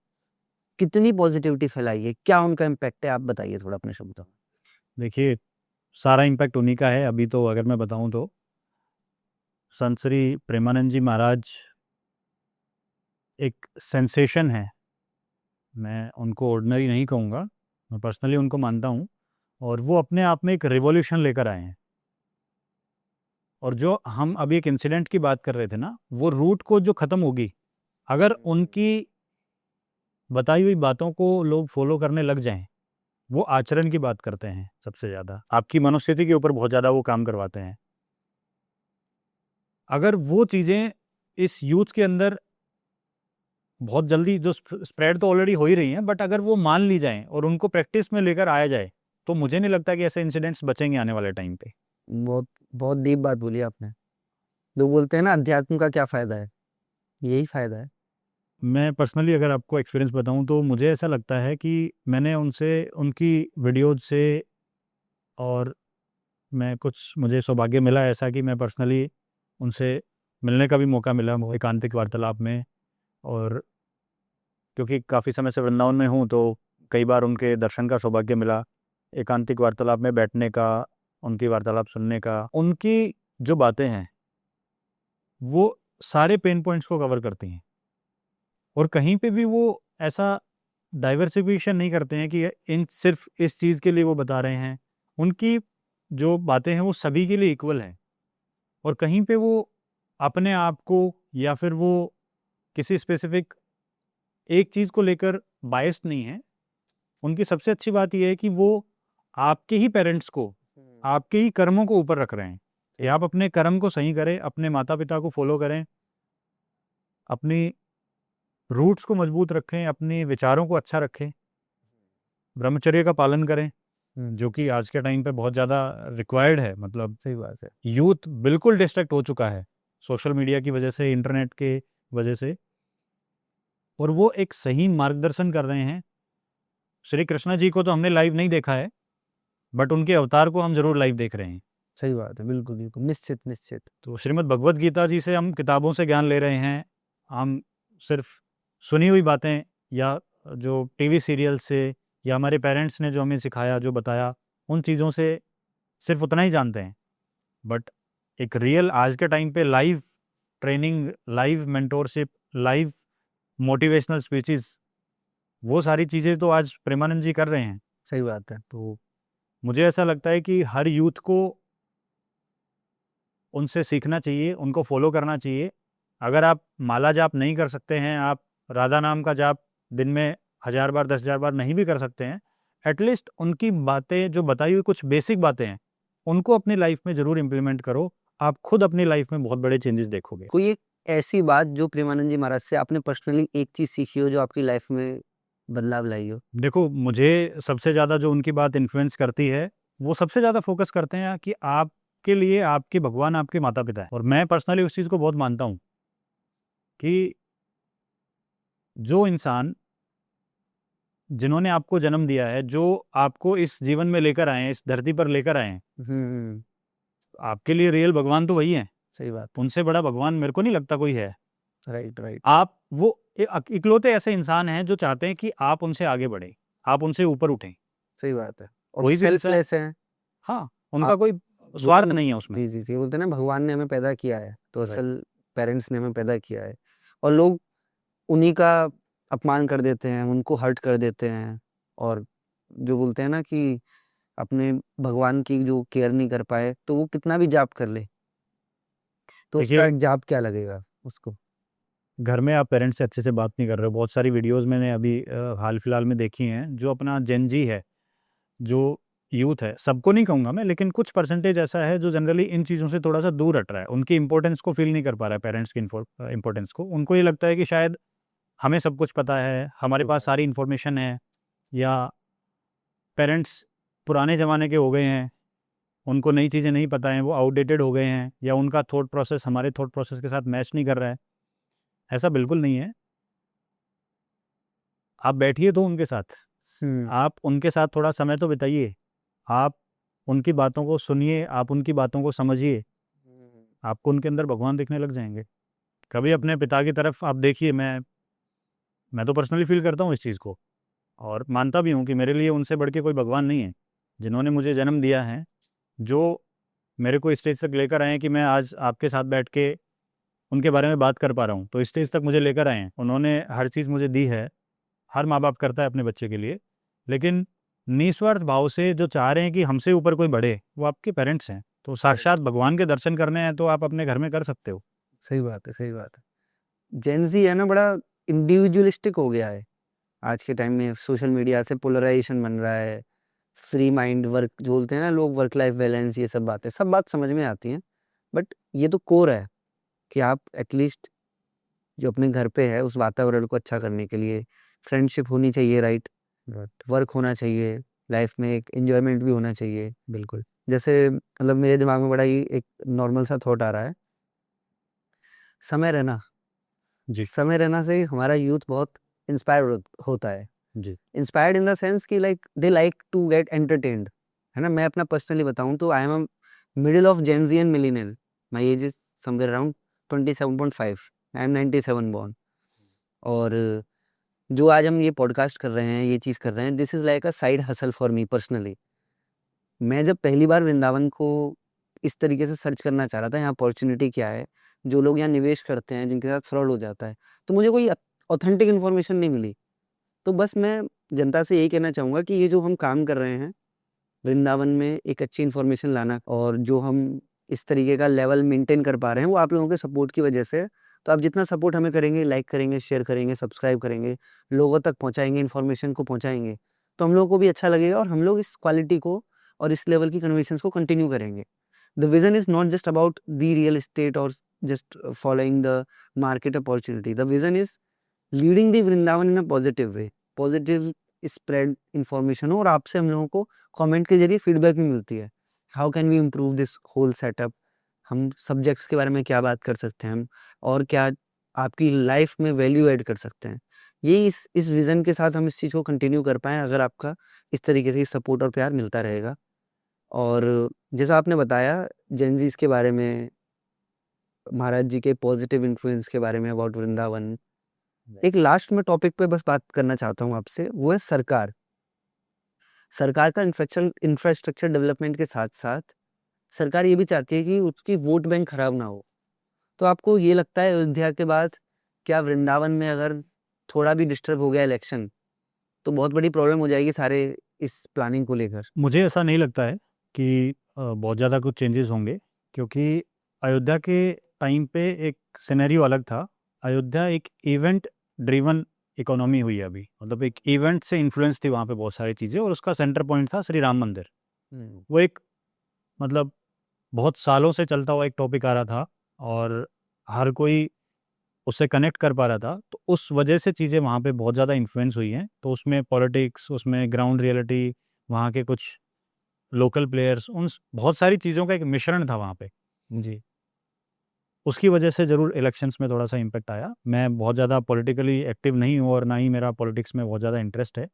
कितनी पॉजिटिविटी फैलाई है। क्या उनका इम्पैक्ट है, आप बताइए थोड़ा अपने शब्दों में। देखिए, सारा इम्पैक्ट उन्हीं का है। अभी तो अगर मैं बताऊं तो संत श्री प्रेमानंद जी महाराज एक सेंसेशन है। मैं उनको ऑर्डिनरी नहीं कहूँगा, मैं पर्सनली उनको मानता हूँ, और वो अपने आप में एक रिवॉल्यूशन लेकर आए हैं। और जो हम अभी एक इंसिडेंट की बात कर रहे थे ना, वो रूट को जो ख़त्म होगी, अगर उनकी बताई हुई बातों को लोग फॉलो करने लग जाएं, वो आचरण की बात करते हैं सबसे ज़्यादा, आपकी मनोस्थिति के ऊपर बहुत ज़्यादा वो काम करवाते हैं। अगर वो चीज़ें इस यूथ के अंदर बहुत जल्दी, जो स्प्रेड तो ऑलरेडी हो ही रही हैं, बट अगर वो मान ली जाएं और उनको प्रैक्टिस में लेकर आया जाए, तो मुझे नहीं लगता कि ऐसे इंसिडेंट्स बचेंगे आने वाले टाइम पे। बहुत बहुत डीप बात बोली आपने। लोग बोलते हैं ना, अध्यात्म का क्या फ़ायदा है, यही फ़ायदा है। मैं पर्सनली अगर आपको एक्सपीरियंस बताऊं तो मुझे ऐसा लगता है कि मैंने उनसे, उनकी वीडियोज से, और मुझे सौभाग्य मिला ऐसा कि मैं पर्सनली उनसे मिलने का भी मौका मिला एकांतिक वार्तालाप में। और क्योंकि काफ़ी समय से वृंदावन में हूँ तो कई बार उनके दर्शन का सौभाग्य मिला, एकांतिक वार्तालाप में बैठने का, उनकी वार्तालाप सुनने का। उनकी जो बातें हैं वो सारे पेन पॉइंट्स को कवर करती हैं, और कहीं पे भी वो ऐसा डाइवर्सिफिकेशन नहीं करते हैं कि इन सिर्फ इस चीज़ के लिए वो बता रहे हैं। उनकी जो बातें हैं वो सभी के लिए इक्वल हैं, और कहीं पे वो अपने आप को या फिर वो किसी स्पेसिफिक एक चीज़ को लेकर बायस्ड नहीं है। उनकी सबसे अच्छी बात ये है कि वो आपके ही पेरेंट्स को, आपके ही कर्मों को ऊपर रख रहे हैं कि आप अपने कर्म को सही करें, अपने माता पिता को फॉलो करें, अपनी रूट्स को मजबूत रखें, अपने विचारों को अच्छा रखें, ब्रह्मचर्य का पालन करें, जो कि आज के टाइम पे बहुत ज़्यादा रिक्वायर्ड है। मतलब सही बात है। यूथ बिल्कुल डिस्ट्रैक्ट हो चुका है सोशल मीडिया की वजह से, इंटरनेट के वजह से, और वो एक सही मार्गदर्शन कर रहे हैं। श्री कृष्ण जी को तो हमने लाइव नहीं देखा है, बट उनके अवतार को हम जरूर लाइव देख रहे हैं। सही बात है, बिल्कुल बिल्कुल, निश्चित निश्चित। तो श्रीमद् भगवत गीता जी से हम किताबों से ज्ञान ले रहे हैं, हम सिर्फ सुनी हुई बातें या जो टीवी सीरियल से या हमारे पेरेंट्स ने जो हमें सिखाया, जो बताया, उन चीज़ों से सिर्फ उतना ही जानते हैं। बट एक रियल आज के टाइम पे live training, live mentorship, live motivational speeches, वो सारी चीज़ें तो आज प्रेमानंद जी कर रहे हैं। सही बात है। तो मुझे ऐसा लगता है कि हर यूथ को उनसे सीखना चाहिए, उनको फॉलो करना चाहिए। अगर आप माला जाप नहीं कर सकते हैं, आप राधा नाम का जाप दिन में 1000 बार 10,000 बार नहीं भी कर सकते हैं, एटलीस्ट उनकी बातें जो बताई हुई कुछ बेसिक बातें हैं, उनको अपनी लाइफ में ज़रूर इम्प्लीमेंट करो। आप खुद अपनी लाइफ में बहुत बड़े चेंजेस देखोगे। कोई एक ऐसी बात जो प्रेमानंद जी महाराज से आपने पर्सनली एक चीज़ सीखी हो जो आपकी लाइफ में बदलाव लाई हो? देखो, मुझे सबसे ज़्यादा जो उनकी बात इन्फ्लुएंस करती है, वो सबसे ज़्यादा फोकस करते हैं कि आपके लिए आपके भगवान आपके माता-पिता हैं। और मैं पर्सनली उस चीज़ को बहुत मानता हूँ कि जो इंसान जिन्होंने आपको जन्म दिया है, जो आपको इस जीवन में लेकर आए हैं, इस धरती पर लेकर आए हैं, हुँ, आपके लिए रियल भगवान तो वही हैं। सही बात है। उनसे बड़ा भगवान मेरे को नहीं लगता कोई है। Right, right. आप वो इकलौते ऐसे इंसान हैं जो चाहते हैं कि आप उनसे आगे बढ़ें, आप उनसे ऊपर उठें। सही बात है। और कोई भी इंसान, सेल्फलेस हैं। हाँ, उनका आप कोई स्वार्थ नहीं है उसमें। जी, जी, जी, बोलते हैं ना भगवान ने हमें पैदा किया है, तो राइट। असल पेरेंट्स ने हमें पैदा किया है और लोग उन्हीं का अपमान कर देते हैं, उनको हर्ट कर देते हैं और जो बोलते हैं ना कि अपने भगवान की जो केयर नहीं कर पाए, तो वो कितना भी जाप कर ले, तो उसका देखिए, एक जाप क्या लगेगा उसको? घर में आप पेरेंट्स से अच्छे से बात नहीं कर रहे हो। बहुत सारी वीडियोज़ मैंने अभी हाल-फिलहाल में देखी हैं, जो अपना जेन ज़ी है, जो यूथ है, सबको नहीं कहूँगा मैं, लेकिन कुछ परसेंटेज ऐसा है जो जनरली इन चीज़ों से थोड़ा-सा दूर हट रहा है। उनकी इम्पोर्टेंस को फ़ील नहीं कर पा रहा है, पेरेंट्स की इम्पोर्टेंस को। उनको ये लगता है कि शायद हमें सब कुछ पता है, हमारे पास सारी इन्फॉर्मेशन है, या पेरेंट्स पुराने ज़माने के हो गए हैं, उनको नई चीज़ें नहीं पता हैं, वो आउटडेटेड हो गए हैं, या उनका थॉट प्रोसेस हमारे थॉट प्रोसेस के साथ मैच नहीं कर रहा है। ऐसा बिल्कुल नहीं है। आप बैठिए तो उनके साथ, हुँ, आप उनके साथ थोड़ा समय तो बिताइए। आप उनकी बातों को सुनिए, आप उनकी बातों को समझिए, हुँ, आपको उनके अंदर भगवान दिखने लग जाएँगे। कभी अपने पिता की तरफ आप देखिए, मैं तो पर्सनली फ़ील करता हूँ इस चीज़ को, और मानता भी हूँ कि मेरे लिए उनसे बढ़ के कोई भगवान नहीं है। जिन्होंने मुझे जन्म दिया है, जो मेरे को इस स्टेज तक लेकर आए हैं कि मैं आज आपके साथ बैठ के उनके बारे में बात कर पा रहा हूँ, तो इस स्टेज तक मुझे लेकर आए हैं। उन्होंने हर चीज़ मुझे दी है, हर माँ-बाप करता है अपने बच्चे के लिए। लेकिन निस्वार्थ भाव से जो चाह रहे हैं कि हमसे ऊपर कोई बढ़े, वो आपके पेरेंट्स हैं। तो साक्षात भगवान के दर्शन करने हैं तो आप अपने घर में कर सकते हो। सही बात है, सही बात है। जेन ज़ी है ना बड़ा इंडिविजुअलिस्टिक हो गया है। आज के टाइम में सोशल मीडिया से पोलराइज़ेशन बन रहा है। फ्री माइंड वर्क जो बोलते हैं ना लोग वर्क लाइफ बैलेंस ये सब बात समझ में आती हैं। बट ये तो कोर है कि आप एटलीस्ट जो अपने घर पे है उस वातावरण को अच्छा करने के लिए फ्रेंडशिप होनी चाहिए राइट? राइट, वर्क होना चाहिए, लाइफ में एक एन्जॉयमेंट भी होना चाहिए। बिल्कुल। जैसे मतलब मेरे दिमाग में बड़ा ही एक नॉर्मल सा थॉट आ रहा है, समय रहना जी, समय रहना से हमारा यूथ बहुत इंस्पायर होता है। जी, इंस्पायर्ड इन द सेंस कि like they like to get entertained, है ना? मैं अपना पर्सनली बताऊँ तो I am a middle of Gen Z and millennial. My age is somewhere around 27.5। I am 97 born और जो आज हम ये पॉडकास्ट कर रहे हैं, ये चीज़ कर रहे हैं, this is like a side hustle for me personally. मैं जब पहली बार वृंदावन को इस तरीके से सर्च करना चाह रहा था, यहाँ अपॉर्च्युनिटी क्या है? जो लोग यहाँ निवेश करते हैं, जिनके साथ फ्रॉड हो जाता है, तो मुझे कोई ऑथेंटिक इन्फॉर्मेशन नहीं मिली। तो बस मैं जनता से यही कहना चाहूँगा कि ये जो हम काम कर रहे हैं, वृंदावन में एक अच्छी इन्फॉर्मेशन लाना और जो हम इस तरीके का लेवल मेंटेन कर पा रहे हैं, वो आप लोगों के सपोर्ट की वजह से है। तो आप जितना सपोर्ट हमें करेंगे, लाइक करेंगे, शेयर करेंगे, सब्सक्राइब करेंगे, लोगों तक पहुँचाएँगे, इन्फॉर्मेशन को पहुँचाएँगे, तो हम लोगों को भी अच्छा लगेगा और हम लोग इस क्वालिटी को और इस लेवल की कन्वर्सेशंस को कंटिन्यू करेंगे। The vision is not just about the real estate or just following the market opportunity. The vision is leading the Vrindavan in a positive way, positive spread information हो और आपसे हम लोगों को कमेंट के जरिए फीडबैक भी मिलती है। How can we improve this whole setup? हम सब्जेक्ट्स के बारे में क्या बात कर सकते हैं हम और क्या आपकी लाइफ में वैल्यू ऐड कर सकते हैं? ये इस विज़न के साथ हम इस चीज़ को कंटिन्यू कर पाएँ अगर आपका इस तरीके से सपोर्ट और प्यार मिलता रहेगा। और जैसा आपने बताया जेन ज़ीज़ के बारे में, महाराज जी के पॉजिटिव इन्फ्लुएंस के बारे में अबाउट वृंदावन। एक लास्ट में टॉपिक पे बस बात करना चाहता हूँ आपसे, वो है सरकार। सरकार का इंफ्रास्ट्रक्चर डेवलपमेंट के साथ-साथ सरकार ये भी चाहती है कि उसकी वोट बैंक खराब ना हो। तो आपको ये लगता है अयोध्या के बाद क्या वृंदावन में अगर थोड़ा भी डिस्टर्ब हो गया इलेक्शन, तो बहुत बड़ी प्रॉब्लम हो जाएगी सारे इस प्लानिंग को लेकर? मुझे ऐसा नहीं लगता है कि बहुत ज़्यादा कुछ चेंजेस होंगे, क्योंकि अयोध्या के टाइम पे एक सिनेरियो अलग था। अयोध्या एक इवेंट ड्रिवन इकोनॉमी हुई है अभी, मतलब एक इवेंट से इन्फ्लुएंस थी वहाँ पे बहुत सारी चीज़ें, और उसका सेंटर पॉइंट था श्री राम मंदिर। वो एक मतलब बहुत सालों से चलता हुआ एक टॉपिक आ रहा था, और हर कोई उससे कनेक्ट कर पा रहा था, तो उस वजह से चीज़ें वहाँ पे बहुत ज़्यादा इन्फ्लुएंस हुई हैं। तो उसमें पॉलिटिक्स, उसमें ग्राउंड रियलिटी, वहाँ के कुछ लोकल प्लेयर्स, बहुत सारी चीज़ों का एक मिश्रण था वहाँ पे। जी। उसकी वजह से ज़रूर इलेक्शंस में थोड़ा सा इम्पैक्ट आया। मैं बहुत ज़्यादा पॉलिटिकली एक्टिव नहीं हूँ, और ना ही मेरा पॉलिटिक्स में बहुत ज़्यादा इंटरेस्ट है,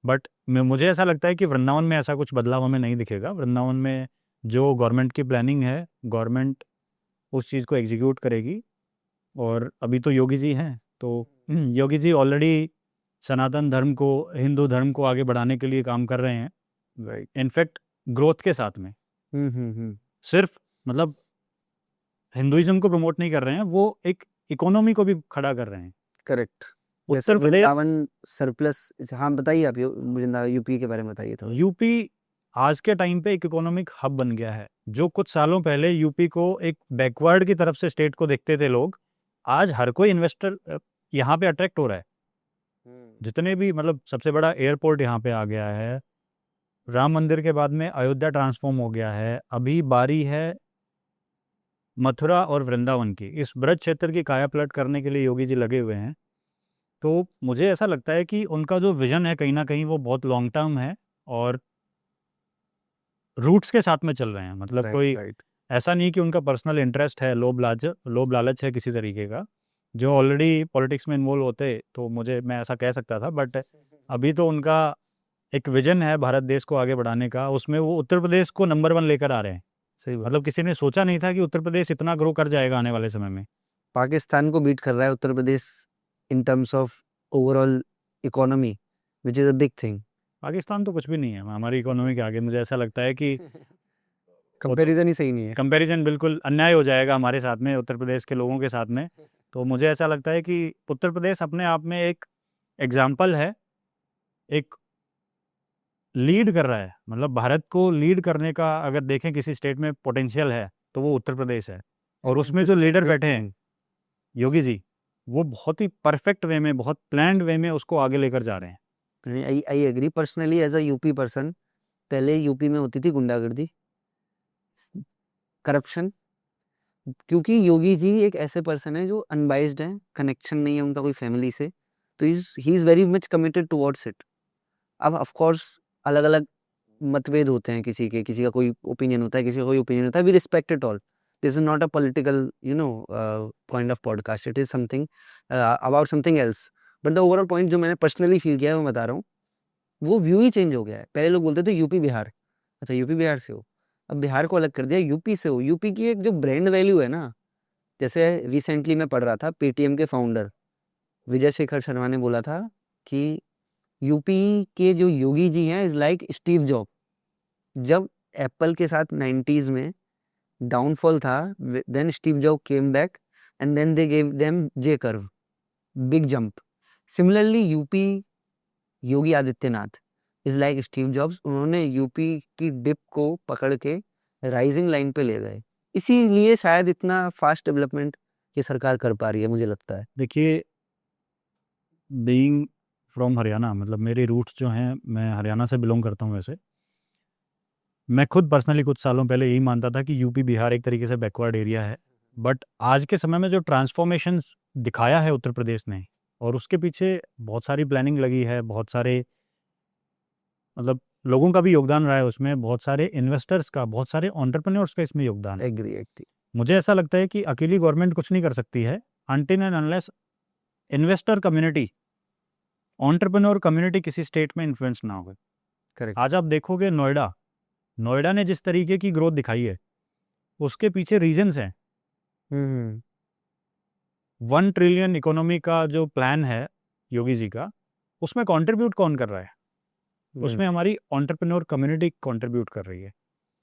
बट मुझे ऐसा लगता है कि वृंदावन में ऐसा कुछ बदलाव हमें नहीं दिखेगा। वृंदावन में जो गवर्नमेंट की प्लानिंग है, गवर्नमेंट उस चीज़ को एग्जीक्यूट करेगी। और अभी तो योगी जी हैं, तो योगी जी ऑलरेडी सनातन धर्म को, हिंदू धर्म को आगे बढ़ाने के लिए काम कर रहे हैं, राइट। इनफैक्ट ग्रोथ के साथ में। सिर्फ मतलब हिंदुइज्म को प्रमोट नहीं कर रहे हैं, वो एक इकोनॉमी को भी खड़ा कर रहे हैं। करेक्ट। जैसे उत्तर प्रदेश, वृंदावन सरप्लस, हाँ बताइए आप, यूपी के बारे में बताइए थोड़ा। यूपी आज के टाइम पे एक इकोनॉमिक हब बन गया है। जो कुछ सालों पहले यूपी को एक बैकवर्ड की तरफ से स्टेट को देखते थे लोग, आज हर कोई इन्वेस्टर यहाँ पे अट्रैक्ट हो रहा है। जितने भी मतलब सबसे बड़ा एयरपोर्ट यहाँ पे आ गया है, राम मंदिर के बाद में अयोध्या ट्रांसफॉर्म हो गया है, अभी बारी है मथुरा और वृंदावन की। इस ब्रज क्षेत्र की काया पलट करने के लिए योगी जी लगे हुए हैं। तो मुझे ऐसा लगता है कि उनका जो विजन है कहीं ना कहीं वो बहुत लॉन्ग टर्म है, और रूट्स के साथ में चल रहे हैं। मतलब कोई राइट। ऐसा नहीं कि उनका पर्सनल इंटरेस्ट है, लोभ लालच है किसी तरीके का। जो ऑलरेडी पॉलिटिक्स में इन्वॉल्व होते तो मैं ऐसा कह सकता था, बट अभी तो उनका एक विजन है भारत देश को आगे बढ़ाने का, उसमें वो उत्तर प्रदेश को नंबर 1 लेकर आ रहे हैं। सही बात। मतलब किसी ने सोचा नहीं था कि उत्तर प्रदेश इतना ग्रो कर जाएगा आने वाले समय में। पाकिस्तान को बीट कर रहा है Uttar Pradesh in terms of overall economy, which is a big thing. Pakistan तो कुछ भी नहीं है हमारी इकोनॉमी के आगे। मुझे ऐसा लगता है कि कंपैरिजन ही सही नहीं है। कंपैरिजन बिल्कुल अन्याय हो जाएगा हमारे साथ में, उत्तर प्रदेश के लोगों के साथ में। तो मुझे ऐसा लगता है कि उत्तर प्रदेश अपने आप में एक एग्जाम्पल है, एक लीड कर रहा है। मतलब भारत को लीड करने का अगर देखें किसी स्टेट में पोटेंशियल है तो वो उत्तर प्रदेश है। और उसमें जो लीडर बैठे हैं योगी जी, वो बहुत ही परफेक्ट वे में, बहुत प्लान्ड वे में उसको आगे लेकर जा रहे हैं। I agree personally as a UP person. पहले यूपी में होती थी गुंडागर्दी, करप्शन, क्योंकि योगी जी एक ऐसे पर्सन है जो अनबाइज्ड है, कनेक्शन नहीं है उनका कोई फैमिली से, तो he is very much committed towards it. अब ऑफ कोर्स अलग अलग मतभेद होते हैं, किसी का कोई ओपिनियन होता है, किसी का कोई ओपिनियन होता है, we respect it all. This is not a political point of podcast, it is something about something else. But the overall point जो मैंने पर्सनली फील किया है, मैं बता रहा हूँ, वो व्यू ही चेंज हो गया है। पहले लोग बोलते थे यूपी बिहार, अच्छा यूपी बिहार से हो, अब बिहार को अलग कर दिया, यूपी से हो। यूपी की एक जो ब्रांड वैल्यू है ना, जैसे रिसेंटली मैं पढ़ रहा था, पेटीएम के फाउंडर विजय शेखर शर्मा ने बोला था कि यूपी के जो योगी जी हैं इज लाइक स्टीव जॉब। जब एप्पल के साथ 90s में डाउनफॉल था, then Steve Job came back and then they gave them J curve, big jump. Similarly UP, Yogi Adityanath is like Steve Jobs. उन्होंने यूपी की डिप को पकड़ के राइजिंग लाइन पे ले गए, इसीलिए शायद इतना फास्ट डेवलपमेंट ये सरकार कर पा रही है, मुझे लगता है। देखिए, बीइंग फ्रॉम हरियाणा, मतलब मेरे रूट्स जो हैं, मैं हरियाणा से बिलोंग करता हूँ वैसे। मैं खुद पर्सनली कुछ सालों पहले यही मानता था कि यूपी बिहार एक तरीके से बैकवर्ड एरिया है, बट आज के समय में जो ट्रांसफॉर्मेशन दिखाया है उत्तर प्रदेश ने, और उसके पीछे बहुत सारी प्लानिंग लगी है, बहुत सारे मतलब लोगों का भी योगदान रहा है उसमें, बहुत सारे इन्वेस्टर्स का, बहुत सारे एंटरप्रेन्योर्स का इसमें योगदान है। एग्री। मुझे ऐसा लगता है कि अकेली गवर्नमेंट कुछ नहीं कर सकती है, until and unless investor community, entrepreneur community किसी स्टेट में इन्फ्लुएंस ना हो। करेक्ट। आज आप देखोगे नोएडा, नोएडा ने जिस तरीके की ग्रोथ दिखाई है, उसके पीछे रीजंस हैं। हम्म 1 ट्रिलियन इकोनॉमी का जो प्लान है योगी जी का, उसमें कंट्रीब्यूट कौन कर रहा है? उसमें हमारी एंटरप्रेन्योर कम्युनिटी कंट्रीब्यूट कर रही है।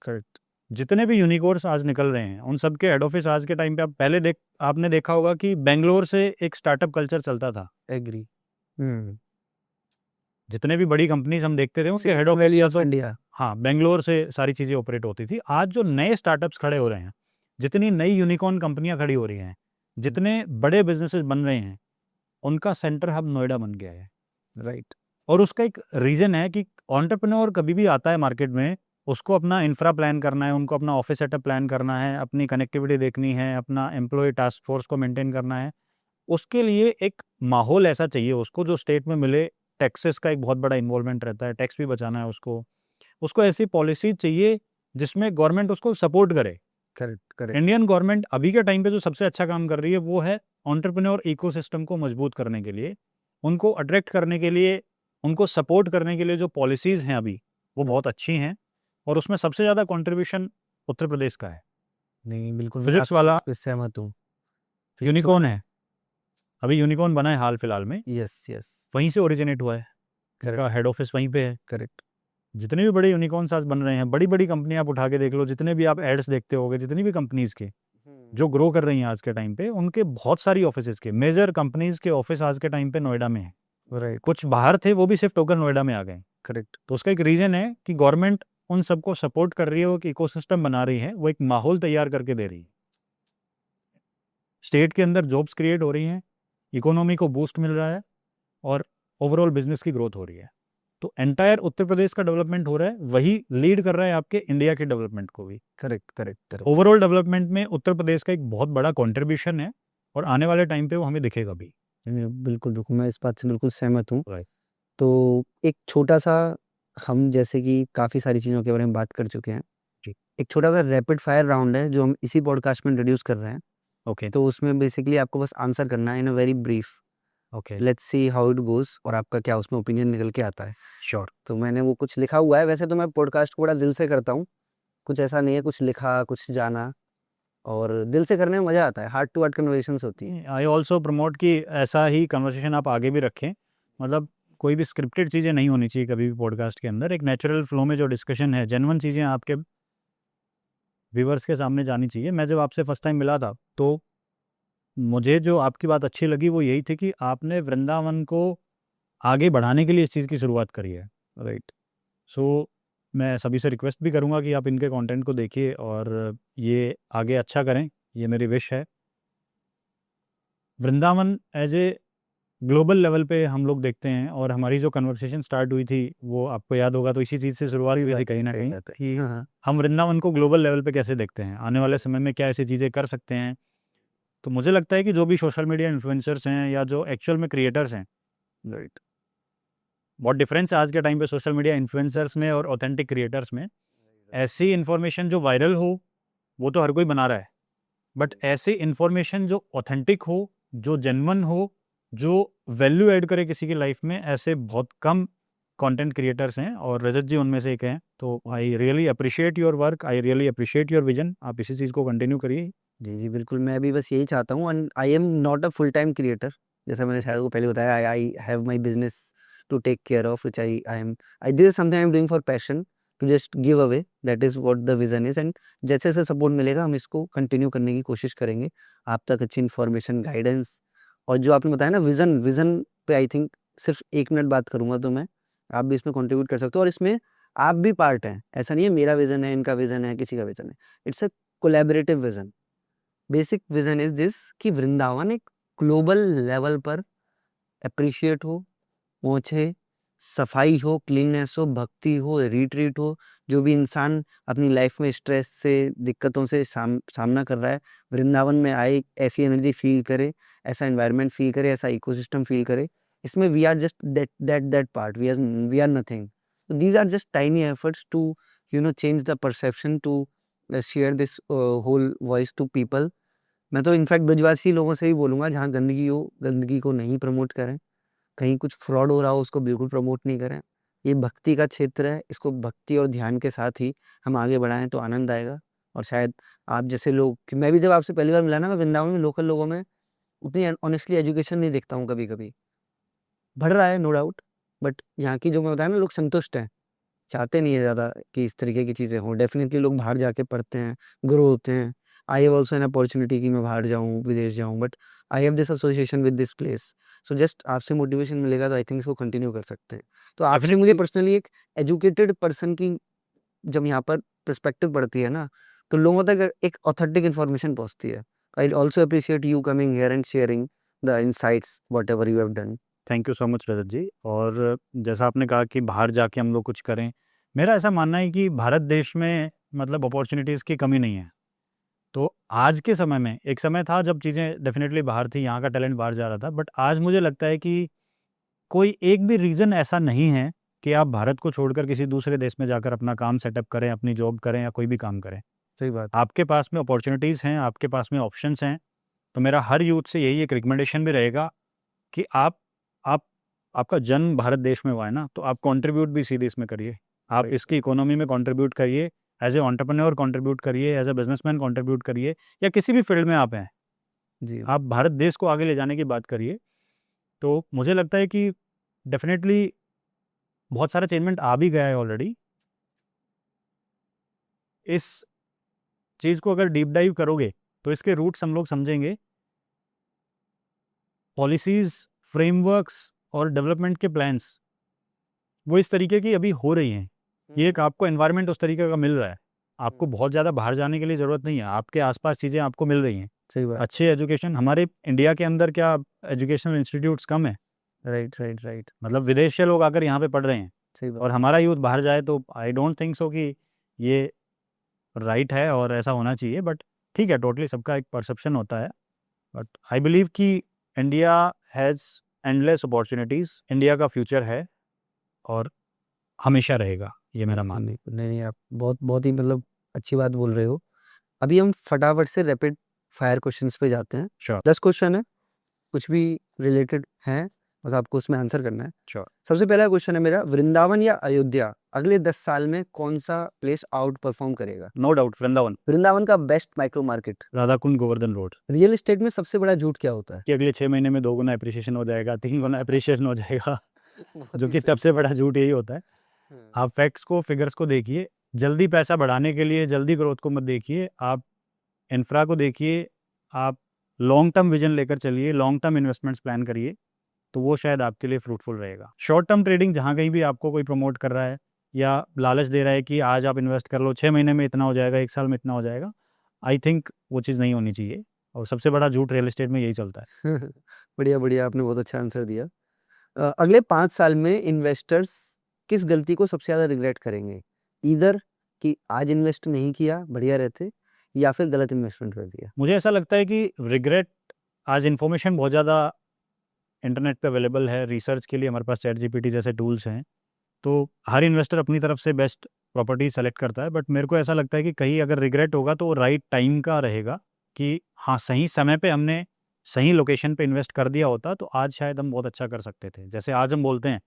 करेक्ट। जितने भी यूनिकॉर्न्स आज निकल रहे हैं, उन सब के हेड ऑफिस आज के टाइम पे, आपने देखा होगा कि बेंगलोर से एक स्टार्टअप कल्चर चलता था। एग्री। हम्म जितने भी बड़ी कंपनीज हम देखते थे उनके हेड ऑफ ऑफ इंडिया। हाँ बेंगलोर से सारी चीज़ें ऑपरेट होती थी। आज जो नए स्टार्टअप्स खड़े हो रहे हैं, जितनी नई यूनिकॉर्न कंपनियां खड़ी हो रही हैं, जितने बड़े बिजनेसेस बन रहे हैं, उनका सेंटर हब नोएडा बन गया है। राइट। और उसका एक रीज़न है कि एंटरप्रेन्योर कभी भी आता है मार्केट में, उसको अपना इंफ्रा प्लान करना है, उनको अपना ऑफिस सेटअप प्लान करना है, अपनी कनेक्टिविटी देखनी है, अपना एम्प्लॉय टास्क फोर्स को मेंटेन करना है। उसके लिए एक माहौल ऐसा चाहिए उसको जो स्टेट में मिले। टैक्सेस का एक बहुत बड़ा इन्वॉल्वमेंट रहता है, टैक्स भी बचाना है उसको। उसको ऐसी पॉलिसी चाहिए जिसमें गवर्नमेंट उसको सपोर्ट करे। Correct correct. इंडियन गवर्नमेंट अभी के टाइम पे जो सबसे अच्छा काम कर रही है वो है एंटरप्रेन्योर इकोसिस्टम को मजबूत करने के लिए, उनको अट्रैक्ट करने के लिए, उनको सपोर्ट करने के लिए जो पॉलिसीज़ हैं अभी वो बहुत अच्छी हैं। और उसमें सबसे ज़्यादा कंट्रीब्यूशन उत्तर प्रदेश का है। नहीं बिल्कुल, मैं फिजिक्स वाला आपसे सहमत हूँ। यूनिकॉर्न है, अभी यूनिकॉर्न बना है हाल फिलहाल में, यस यस। वहीं से ओरिजिनेट हुआ है, उसका हेड ऑफिस वहीं पे है। करेक्ट। जितने भी बड़े यूनिकॉर्न्स आज बन रहे हैं, बड़ी बड़ी कंपनियां आप उठा के देख लो, जितने भी आप एड्स देखते होगे, जितनी भी कंपनीज के जो ग्रो कर रही हैं आज के टाइम पे, उनके बहुत सारी ऑफिसेज के मेजर कंपनीज के ऑफिस आज के टाइम पे नोएडा में है। राइट। कुछ बाहर थे, वो भी शिफ्ट होकर नोएडा में आ गए। करेक्ट। तो उसका एक रीजन है कि गवर्नमेंट उन सबको सपोर्ट कर रही है, वो एक इकोसिस्टम बना रही है, वो एक माहौल तैयार करके दे रही है। स्टेट के अंदर जॉब्स क्रिएट हो रही हैं, इकोनॉमी को बूस्ट मिल रहा है और ओवरऑल बिजनेस की ग्रोथ हो रही है। तो एंटायर उत्तर प्रदेश का डेवलपमेंट हो रहा है, वही लीड कर रहा है आपके इंडिया के डेवलपमेंट को भी। Correct correct correct. Overall development में उत्तर प्रदेश का एक बहुत बड़ा कंट्रीब्यूशन है और आने वाले टाइम पे वो हमें दिखेगा भी। बिल्कुल बिल्कुल, मैं इस बात से बिल्कुल सहमत हूँ। Right. तो एक छोटा सा, हम जैसे कि काफ़ी सारी चीज़ों के बारे में बात कर चुके हैं, जी। एक छोटा सा रैपिड फायर राउंड है जो हम इसी पॉडकास्ट में इंट्रोड्यूस कर रहे हैं। ओके तो उसमें बेसिकली आपको बस आंसर करना है in a very brief. Okay let's see how it goes और आपका क्या उसमें ओपिनियन निकल के आता है। श्योर। तो मैंने वो कुछ लिखा हुआ है, वैसे तो मैं पॉडकास्ट को बड़ा दिल से करता हूँ, कुछ ऐसा नहीं है कुछ लिखा कुछ जाना, और दिल से करने में मज़ा आता है, हार्ट टू हार्ट कन्वर्सेशंस होती हैं। आई ऑल्सो प्रमोट कि ऐसा ही कन्वर्सेशन आप आगे भी रखें। मतलब कोई भी स्क्रिप्टेड चीज़ें नहीं होनी चाहिए कभी भी पॉडकास्ट के अंदर। एक नेचुरल फ्लो में जो डिस्कशन है, जेन्युइन चीज़ें आपके व्यूवर्स के सामने जानी चाहिए। मैं जब आपसे फर्स्ट टाइम मिला था तो मुझे जो आपकी बात अच्छी लगी वो यही थी कि आपने वृंदावन को आगे बढ़ाने के लिए इस चीज़ की शुरुआत करी है। राइट। सो मैं सभी से रिक्वेस्ट भी करूँगा कि आप इनके कंटेंट को देखिए और ये आगे अच्छा करें, ये मेरी विश है। Vrindavan as a global level पे हम लोग देखते हैं और हमारी जो कन्वर्सेशन स्टार्ट हुई थी वो आपको याद होगा, तो इसी चीज़ से शुरुआत हुई थी कहीं ना कहीं कि हाँ, हम वृंदावन को ग्लोबल लेवल पे कैसे देखते हैं, आने वाले समय में क्या ऐसी चीज़ें कर सकते हैं। तो मुझे लगता है कि जो भी सोशल मीडिया इन्फ्लुएंसर्स हैं या जो एक्चुअल में क्रिएटर्स हैं, राइट। बहुत डिफरेंस है आज के टाइम पे सोशल मीडिया इन्फ्लुएंसर्स में और ऑथेंटिक क्रिएटर्स में। ऐसी इन्फॉर्मेशन जो वायरल हो वो तो हर कोई बना रहा है, बट ऐसी इन्फॉर्मेशन जो ऑथेंटिक हो, जो जेन्युइन हो, जो वैल्यू ऐड करे किसी की लाइफ में, ऐसे बहुत कम कंटेंट क्रिएटर्स हैं और रजत जी उनमें से एक हैं। तो I really appreciate your work, I really appreciate your vision. आप इसी चीज़ को कंटिन्यू करिए। जी, जी, बिल्कुल, मैं भी बस यही चाहता हूँ, and I am not a full time creator. जैसा मैंने शायद को पहले बताया, I have my business to take care of, which I this is something I am doing for passion, to just give away, that is what the vision is, and जैसे-जैसे support मिलेगा हम इसको कंटिन्यू करने की कोशिश करेंगे। आप तक अच्छी इन्फॉर्मेशन, गाइडेंस, और जो आपने बताया ना विज़न, विज़न पे आई थिंक सिर्फ 1 मिनट बात करूँगा तो मैं, आप भी इसमें कंट्रीब्यूट कर सकते हो और इसमें आप भी पार्ट हैं। ऐसा नहीं है मेरा विज़न है, इनका विज़न है, किसी का विज़न है। It's a collaborative vision. Basic vision is this कि वृंदावन एक ग्लोबल लेवल पर अप्रिशिएट हो, पहुंचे, सफाई हो, क्लीननेस हो, भक्ति हो, रिट्रीट हो, जो भी इंसान अपनी लाइफ में स्ट्रेस से, दिक्कतों से सामना कर रहा है, वृंदावन में आए, ऐसी एनर्जी फील करे, ऐसा एनवायरनमेंट फील करे, ऐसा इकोसिस्टम फील करे। इसमें we are just that part, we are nothing. These are just tiny efforts to change the perception, to share this whole voice to people. मैं तो इनफैक्ट ब्रजवासी लोगों से ही बोलूँगा, जहाँ गंदगी हो, गंदगी को नहीं प्रमोट करें। कहीं कुछ फ्रॉड हो रहा हो, उसको बिल्कुल प्रमोट नहीं करें। ये भक्ति का क्षेत्र है, इसको भक्ति और ध्यान के साथ ही हम आगे बढ़ाएँ तो आनंद आएगा। और शायद आप जैसे लोग, कि मैं भी जब आपसे पहली बार मिला ना, मैं वृंदावन में लोकल लोगों में उतनी ऑनेस्टली एजुकेशन नहीं देखता हूँ कभी-कभी। बढ़ रहा है नो डाउट, बट यहाँ की जो मैं बताया ना, लोग संतुष्ट हैं। चाहते नहीं है ज़्यादा कि इस तरीके की चीज़ें हों। डेफ़िनिटली लोग बाहर जाके पढ़ते हैं, ग्रो होते हैं। I have also an opportunity कि मैं बाहर जाऊँ, विदेश जाऊँ, but I have this association with this place. So just आपसे मोटिवेशन मिलेगा तो आई थिंक इसको कंटिन्यू कर सकते हैं। तो आपसे मुझे Definitely. पर्सनली एक एजुकेटेड पर्सन की जब यहाँ पर पर्सपेक्टिव पड़ती है ना, तो लोगों तक एक ऑथेंटिक इन्फॉर्मेशन पहुँचती है। I also appreciate you coming here and sharing the insights whatever you have done. Thank you so much Rajat ji. और जैसा आपने कहा कि बाहर जाके हम लोग कुछ करें, मेरा ऐसा मानना है कि भारत देश में मतलब अपॉर्चुनिटीज़ की कमी नहीं है। तो आज के समय में, एक समय था जब चीज़ें डेफिनेटली बाहर थी, यहाँ का टैलेंट बाहर जा रहा था, बट आज मुझे लगता है कि कोई एक भी रीज़न ऐसा नहीं है कि आप भारत को छोड़कर किसी दूसरे देश में जाकर अपना काम सेटअप करें, अपनी जॉब करें या कोई भी काम करें। सही बात है। आपके पास में अपॉर्चुनिटीज़ हैं, आपके पास में ऑप्शंस हैं। तो मेरा हर यूथ से यही एक रिकमेंडेशन भी रहेगा कि आप आपका जन्म भारत देश में हुआ है ना, तो आप कंट्रीब्यूट भी सीधे इसमें करिए। आप Right. इसकी इकोनॉमी में कंट्रीब्यूट करिए, एज ए एंटरप्रेन्योर कंट्रीब्यूट करिए, एज ए बिजनेसमैन कंट्रीब्यूट करिए, या किसी भी फील्ड में आप हैं, जी। आप भारत देश को आगे ले जाने की बात करिए। तो मुझे लगता है कि डेफिनेटली बहुत सारा चेंजमेंट आ भी गया है ऑलरेडी। इस चीज़ को अगर डीप डाइव करोगे तो इसके रूट्स हम लोग समझेंगे। पॉलिसीज़, फ्रेमवर्क्स और डेवलपमेंट के प्लान्स वो इस तरीके की अभी हो रही हैं। ये एक आपको एनवायरनमेंट उस तरीके का मिल रहा है। आपको बहुत ज़्यादा बाहर जाने के लिए ज़रूरत नहीं है, आपके आसपास चीज़ें आपको मिल रही हैं। सही बात। अच्छे एजुकेशन, हमारे इंडिया के अंदर क्या एजुकेशनल इंस्टीट्यूट्स कम है? Right, right, right. मतलब विदेश से लोग आकर यहाँ पे पढ़ रहे हैं, सही बात। और हमारा यूथ बाहर जाए, तो आई डोंट थिंक सो कि ये राइट है और ऐसा होना चाहिए। बट ठीक है, टोटली सबका एक परसेप्शन होता है। बट आई बिलीव कि India has endless opportunities, India का फ्यूचर है और हमेशा रहेगा, ये मेरा बिल्कुल, मानना है। बिल्कुल। नहीं, नहीं, आप बहुत बहुत ही मतलब अच्छी बात बोल रहे हो। अभी हम फटाफट से रैपिड फायर क्वेश्चंस पे जाते हैं। श्योर 10 क्वेश्चन है, कुछ भी रिलेटेड हैं, बस आपको उसमें आंसर करना है। श्योर। सबसे पहला क्वेश्चन है मेरा, वृंदावन या अयोध्या अगले 10 साल में कौन-सा प्लेस आउट परफॉर्म करेगा? नो डाउट वृंदावन, वृंदावन का best micro market. Radha Kund, Govardhan road. Real estate में सबसे बड़ा झूठ क्या होता है? कि अगले 6 महीने में 2 गुना एप्रिसिएशन हो जाएगा, 3 गुना एप्रिसिएशन हो जाएगा, बहुत जो ही कि सही। सबसे बड़ा झूठ यही होता है। हाँ। आप फैक्ट्स को, फिगर्स को देखिए। जल्दी पैसा बढ़ाने के लिए जल्दी ग्रोथ को मत देखिए, आप इंफ्रा को देखिए, आप लॉन्ग टर्म विजन लेकर चलिए, लॉन्ग टर्म इन्वेस्टमेंट्स प्लान करिए, तो वो शायद आपके लिए फ्रूटफुल रहेगा। शॉर्ट टर्म ट्रेडिंग, जहाँ कहीं भी आपको कोई प्रमोट कर रहा है या लालच दे रहा है कि आज आप इन्वेस्ट कर लो, 6 महीने में इतना हो जाएगा, 1 साल में इतना हो जाएगा, आई थिंक वो चीज़ नहीं होनी चाहिए। और सबसे बड़ा झूठ रियल एस्टेट में यही चलता है। बढ़िया, बढ़िया, आपने बहुत अच्छा आंसर दिया। अगले 5 साल में इन्वेस्टर्स किस गलती को सबसे ज़्यादा रिग्रेट करेंगे? ईदर कि आज इन्वेस्ट नहीं किया, बढ़िया रहते, या फिर गलत इन्वेस्टमेंट कर दिया। मुझे ऐसा लगता है कि रिग्रेट, आज इन्फॉर्मेशन बहुत ज़्यादा इंटरनेट पे अवेलेबल है, रिसर्च के लिए हमारे पास चैट जीपीटी जैसे टूल्स हैं, तो हर इन्वेस्टर अपनी तरफ से बेस्ट प्रॉपर्टी सेलेक्ट करता है। बट मेरे को ऐसा लगता है कि कहीं अगर रिग्रेट होगा तो वो राइट टाइम का रहेगा, कि हाँ, सही समय पे हमने सही लोकेशन पे इन्वेस्ट कर दिया होता तो आज शायद हम बहुत अच्छा कर सकते थे। जैसे आज हम बोलते हैं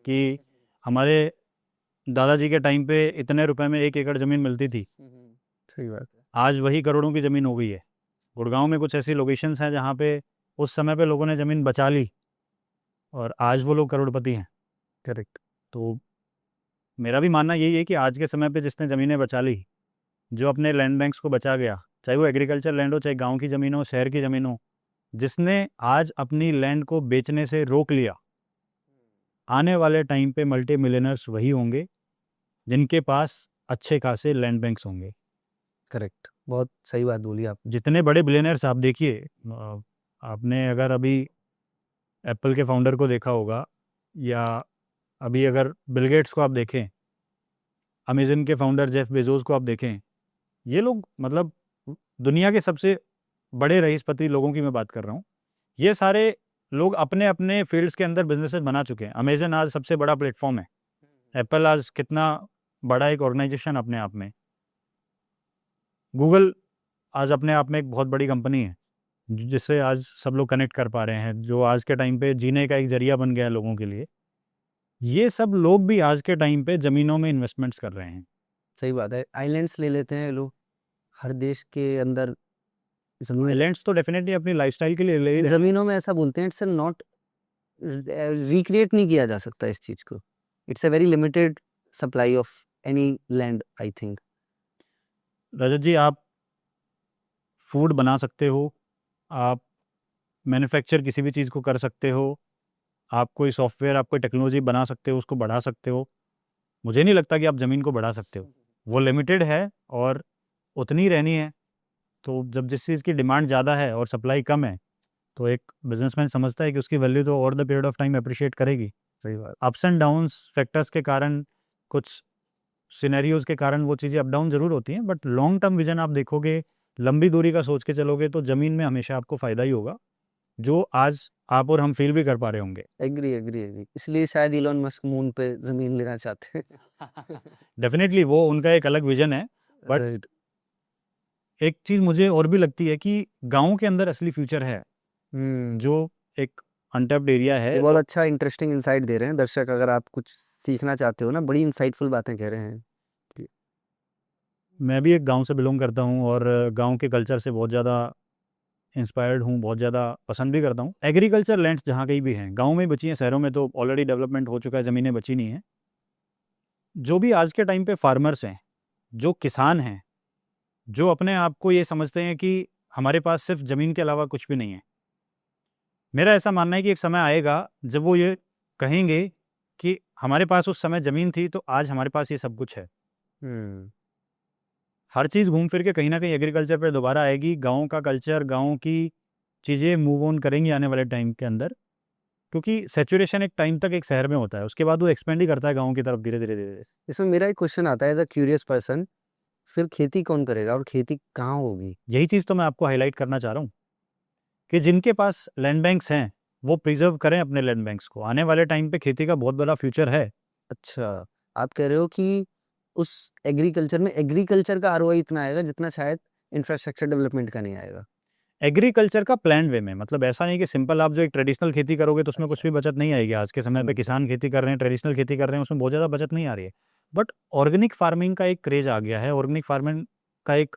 कि हमारे दादाजी के टाइम पे इतने रुपए में 1 एकड़ ज़मीन मिलती थी, सही बात है। आज वही करोड़ों की ज़मीन हो गई है। गुड़गांव में कुछ ऐसी लोकेशंस हैं जहाँ पे उस समय पे लोगों ने ज़मीन बचा ली और आज वो लोग करोड़पति हैं। करेक्ट। तो मेरा भी मानना यही है कि आज के समय पे जिसने ज़मीनें बचा ली, जो अपने लैंड बैंक्स को बचा गया, चाहे वो एग्रीकल्चर लैंड हो, चाहे गाँव की ज़मीन हो, शहर की ज़मीन हो, जिसने आज अपनी लैंड को बेचने से रोक लिया, आने वाले टाइम पे मल्टी मिलियनर्स वही होंगे जिनके पास अच्छे खासे लैंड बैंक्स होंगे। करेक्ट, बहुत सही बात बोली आप। जितने बड़े बिलियनर्स आप देखिए, आपने अगर अभी एप्पल के फाउंडर को देखा होगा, या अभी अगर बिल गेट्स को आप देखें, अमेज़न के फाउंडर जेफ बेजोस को आप देखें, ये लोग मतलब दुनिया के सबसे बड़े रईसपति लोगों की मैं बात कर रहा हूँ। ये सारे लोग अपने-अपने फ़ील्ड्स के अंदर बिज़नेसेस बना चुके हैं। अमेज़न आज सबसे बड़ा प्लेटफ़ॉर्म है। एप्पल आज कितना बड़ा एक ऑर्गेनाइज़ेशन अपने आप में। गूगल आज अपने आप में एक बहुत बड़ी कंपनी है, जिससे आज सब लोग कनेक्ट कर पा रहे हैं, जो आज के टाइम पे जीने का एक ज़रिया बन गया है लोगों के लिए। ये सब लोग भी आज के टाइम पे ज़मीनों में इन्वेस्टमेंट्स कर रहे हैं। सही बात है। आइलैंड्स ले लेते हैं लोग, हर देश के अंदर ज़मीन, आइलैंड्स तो डेफ़िनेटली अपनी लाइफ़स्टाइल के लिए ले ही रहे हैं। ज़मीनों में ऐसा बोलते हैं, इट्स नॉट रिक्रिएट नहीं किया जा सकता इस चीज़ को। It's a very limited supply of any land I think. Rajat ji, आप फूड बना सकते हो, आप मैन्युफैक्चर किसी भी चीज़ को कर सकते हो, आप कोई सॉफ्टवेयर, आप कोई टेक्नोलॉजी बना सकते हो, उसको बढ़ा सकते हो। मुझे नहीं लगता कि आप ज़मीन को बढ़ा सकते हो। वो लिमिटेड है और उतनी रहनी है। तो जब जिस चीज़ की डिमांड ज़्यादा है और सप्लाई कम है, तो एक बिजनेसमैन समझता है कि उसकी वैल्यू तो over the period of time appreciate करेगी। सही बात। अप्स एंड डाउन्स फैक्टर्स के कारण, कुछ सिनेरियोज के कारण वो चीज़ें अप डाउन ज़रूर होती हैं, बट लॉन्ग टर्म विजन आप देखोगे, लंबी दूरी का सोच के चलोगे, तो ज़मीन में हमेशा आपको फ़ायदा ही होगा, जो आज आप और हम फील भी कर पा रहे होंगे। Agree, agree, agree. इसलिए शायद इलॉन मस्क मून पे ज़मीन लेना चाहते हैं। डेफिनेटली वो उनका एक अलग विजन है, बट राइट। एक चीज़ मुझे और भी लगती है कि गाँव के अंदर असली फ्यूचर है, जो एक अनटैप्ड एरिया ये है। बहुत अच्छा इंटरेस्टिंग इनसाइट दे रहे हैं दर्शक, अगर आप कुछ सीखना चाहते हो ना, बड़ी इंसाइटफुल बातें कह रहे हैं। मैं भी एक गाँव से बिलॉन्ग करता हूँ और गाँव के कल्चर से बहुत ज़्यादा इंस्पायर्ड हूँ, बहुत ज़्यादा पसंद भी करता हूँ। एग्रीकल्चर लैंड्स जहाँ कहीं भी हैं, गाँव में बची हैं, शहरों में तो ऑलरेडी डेवलपमेंट हो चुका है, ज़मीनें बची नहीं हैं। जो भी आज के टाइम पे फार्मर्स हैं, जो किसान हैं, जो अपने आप को ये समझते हैं कि हमारे पास सिर्फ ज़मीन के अलावा कुछ भी नहीं है। मेरा ऐसा मानना है कि एक समय आएगा जब वो ये कहेंगे कि हमारे पास उस समय ज़मीन थी, तो आज हमारे पास ये सब कुछ है। हुँ। हर चीज़ घूम फिर के कहीं न कहीं एग्रीकल्चर पे दोबारा आएगी। गाँव का कल्चर, गाँव की चीज़ें मूव ऑन करेंगी आने वाले टाइम के अंदर, क्योंकि सैचुरेशन एक टाइम तक एक शहर में होता है, उसके बाद वो एक्सपेंड ही करता है गाँव की तरफ धीरे-धीरे, धीरे-धीरे। इसमें मेरा एक क्वेश्चन आता है एज़ अ क्यूरियस पर्सन, फिर खेती कौन करेगा और खेती कहाँ होगी? यही चीज़ तो मैं आपको हाइलाइट करना चाह रहा हूँ कि जिनके पास लैंड बैंक्स हैं, वो प्रिज़र्व करें अपने लैंड बैंक्स को। आने वाले टाइम पे खेती का बहुत बड़ा फ्यूचर है। अच्छा, आप कह रहे हो कि उस एग्रीकल्चर का आरओआई इतना आएगा जितना शायद इंफ्रास्ट्रक्चर डेवलपमेंट का नहीं आएगा। एग्रीकल्चर का प्लान्ड वे में, मतलब ऐसा नहीं कि सिंपल आप जो एक ट्रेडिशनल खेती करोगे तो उसमें कुछ अच्छा। भी बचत नहीं आएगी। आज के समय पे हुँ। किसान खेती कर रहे हैं, ट्रेडिशनल खेती कर रहे हैं, उसमें बहुत ज़्यादा बचत नहीं आ रही है। बट ऑर्गेनिक फार्मिंग का एक क्रेज़ आ गया है, ऑर्गेनिक फार्मिंग का एक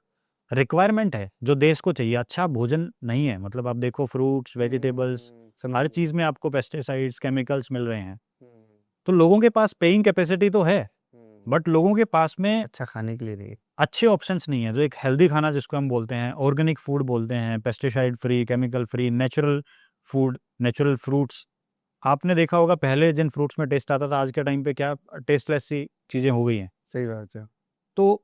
रिक्वायरमेंट है, जो देश को चाहिए। अच्छा भोजन नहीं है, मतलब आप देखो फ्रूट्स, वेजिटेबल्स, समझ हर गया। चीज़ में आपको पेस्टिसाइड्स, केमिकल्स मिल रहे हैं। हुँ, तो लोगों के पास पेइंग कैपेसिटी तो है, हुँ। बट लोगों के पास में अच्छा खाने के लिए नहीं। अच्छे ऑप्शंस नहीं है, जो एक हेल्दी खाना जिसको हम बोलते हैं, ऑर्गेनिक फूड बोलते हैं, pesticide free, chemical free, natural food, natural fruits. आपने देखा होगा पहले जिन फ्रूट्स में टेस्ट आता था, आज के टाइम पे क्या टेस्टलेस सी चीज़ें हो गई हैं। सही बात है। तो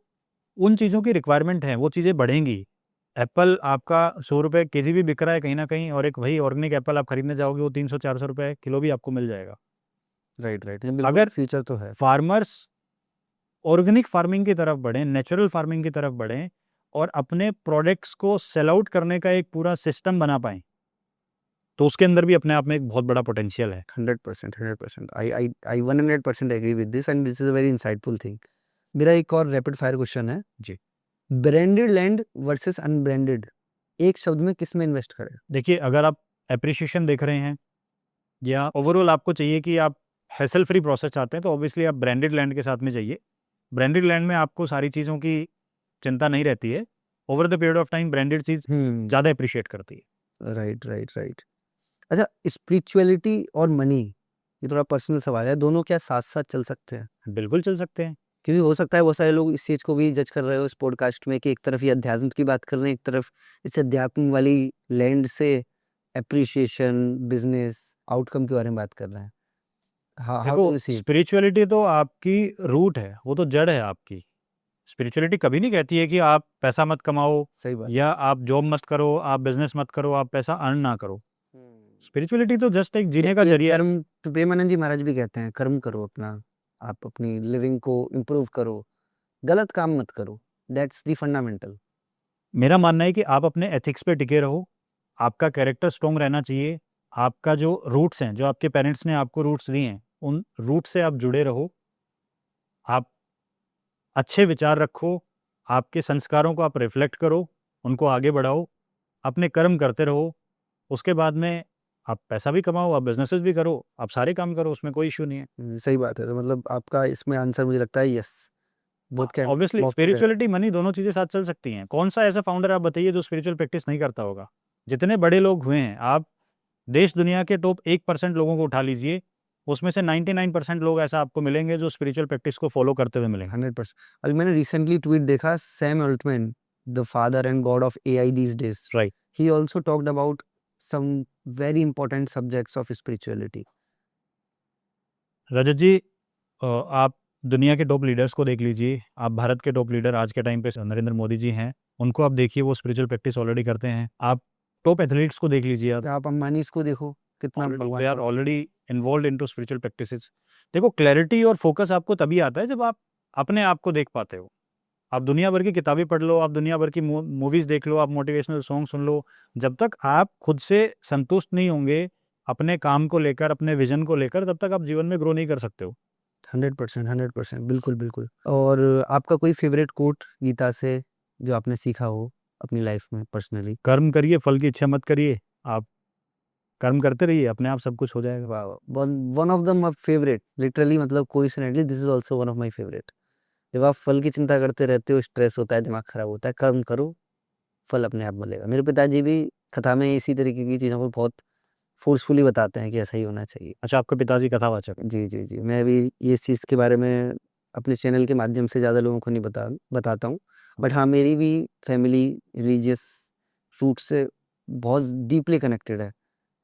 उन चीज़ों की रिक्वायरमेंट है, वो चीज़ें बढ़ेंगी। एप्पल आपका ₹100 केजी भी बिक रहा है कहीं न कहीं, और एक वही ऑर्गेनिक एप्पल आप खरीदने जाओगे, वो ₹300-400 किलो भी आपको मिल जाएगा। Right, right. नहीं, बिल्कुल अगर फ्यूचर तो है। फार्मर्स ऑर्गेनिक फार्मिंग की तरफ बढ़ें, नेचुरल फार्मिंग की तरफ बढ़ें और अपने प्रोडक्ट्स को सेल आउट करने का एक पूरा सिस्टम बना पाएँ, तो उसके अंदर भी अपने आप में एक बहुत बड़ा पोटेंशियल है। 100%, 100%। I 100% agree with this and this is a very insightful thing. मेरा एक और रैपिड फायर क्वेश्चन है। जी। ब्रांडेड लैंड वर्सेस अनब्रांडेड, एक शब्द में किस में इन्वेस्ट करें? देखिए, अगर आप एप्रिसिएशन देख रहे हैं या ओवरऑल आपको चाहिए कि आप हैसल फ्री प्रोसेस चाहते हैं, तो ऑब्वियसली आप ब्रांडेड लैंड के साथ में जाइए। ब्रांडेड लैंड में आपको सारी चीज़ों की चिंता नहीं रहती है। Over the period of time branded चीज़ हुँ। ज़्यादा एप्रिशिएट करती है। Right, right, right. अच्छा, स्पिरिचुअलिटी और मनी, ये थोड़ा पर्सनल सवाल है, दोनों क्या साथ-साथ चल सकते हैं? बिल्कुल चल सकते हैं। क्योंकि हो सकता है बहुत सारे लोग इस चीज़ को भी जज कर रहे हो इस पॉडकास्ट में कि एक तरफ ये अध्यात्म की बात कर रहे हैं, एक तरफ इस अध्यात्म वाली लैंड से एप्रिसिएशन, बिज़नेस, आउटकम के बारे में बात कर रहे हैं। हाउ डू देखो, यू सी इट? स्पिरिचुअलिटी तो आपकी रूट है, वो तो जड़ है आपकी। स्पिरिचुअलिटी कभी नहीं कहती है कि आप पैसा मत कमाओ सही बात। या आप जॉब मत करो, आप बिज़नेस मत करो, आप पैसा अर्न ना करो। हुँ। स्पिरिचुअलिटी तो जस्ट एक जीने का ये ज़रिया है। कर्म तो प्रेमानंद जी महाराज भी कहते हैं, कर्म करो अपना, आप अपनी लिविंग को इम्प्रूव करो, गलत काम मत करो। That's the fundamental. मेरा मानना है कि आप अपने एथिक्स पे टिके रहो, आपका कैरेक्टर स्ट्रॉन्ग रहना चाहिए, आपका जो रूट्स हैं, जो आपके पेरेंट्स ने आपको रूट्स दिए हैं, उन रूट से आप जुड़े रहो, आप अच्छे विचार रखो, आपके संस्कारों को आप रिफ्लेक्ट करो, उनको आगे बढ़ाओ, अपने कर्म करते रहो, उसके बाद में आप पैसा भी कमाओ, आप बिज़नेसेस भी करो, आप सारे काम करो, उसमें कोई इश्यू नहीं है। सही बात है। तो मतलब आपका इसमें आंसर मुझे लगता है yes, both can obviously work together. Spirituality, money दोनों चीज़ें साथ चल सकती हैं। कौन-सा ऐसा फाउंडर आप बताइए जो स्पिरिचुअल प्रैक्टिस नहीं करता होगा? जितने बड़े लोग हुए हैं, आप देश दुनिया के टॉप 1% लोगों को उठा लीजिए, उसमें से 99% लोग ऐसा आपको मिलेंगे जो स्पिरिचुअल प्रैक्टिस को फॉलो करते हुए मिलेंगे। 100%। अभी मैंने रिसेंटली ट्वीट देखा, Sam Altman, the father and god of AI these days, right. He also talked about some very important subjects of spirituality. Rajat ji, आप दुनिया के टॉप लीडर्स को देख लीजिए। आप भारत के टॉप लीडर आज के टाइम पे नरेंद्र मोदी जी हैं, उनको आप देखिए, वो स्पिरिचुअल प्रैक्टिस ऑलरेडी करते हैं। आप टॉप एथलीट्स को देख लीजिए, आप अंबानीज को देखो, कितना दे भगवान आर का- already involve into spiritual practices. देखो, क्लैरिटी और फोकस आपको तभी आता है जब आप अपने आप को देख पाते हो। आप दुनिया भर की किताबें पढ़ लो, आप दुनिया भर की मूवीज देख लो, आप मोटिवेशनल सॉन्ग सुन लो, जब तक आप खुद से संतुष्ट नहीं होंगे अपने काम को लेकर, अपने विजन को लेकर, तब तक आप जीवन में ग्रो नहीं कर सकते हो। 100%, बिल्कुल बिल्कुल। और आपका कोई फेवरेट कोट गीता से जो आपने सीखा हो अपनी लाइफ में पर्सनली? कर्म करिए, फल की इच्छा मत करिए, आप कर्म करते रहिए, अपने आप सब कुछ हो जाएगा। वाह, one of the my favourite, literally, मतलब coincidentally this is also one of my favourite. जब आप फल की चिंता करते रहते हो, स्ट्रेस होता है, दिमाग खराब होता है, कर्म करो, फल अपने आप मिलेगा। मेरे पिताजी भी कथा में इसी तरीके की चीज़ों को बहुत फोर्सफुली बताते हैं कि ऐसा ही होना चाहिए। अच्छा, आपके पिताजी कथावाचक हैं? जी जी जी, मैं भी ये इस चीज़ के बारे में अपने चैनल के माध्यम से ज़्यादा लोगों को नहीं बताता हूँ, बट हाँ, मेरी भी फैमिली रिलीजियस रूट से बहुत डीपली कनेक्टेड है।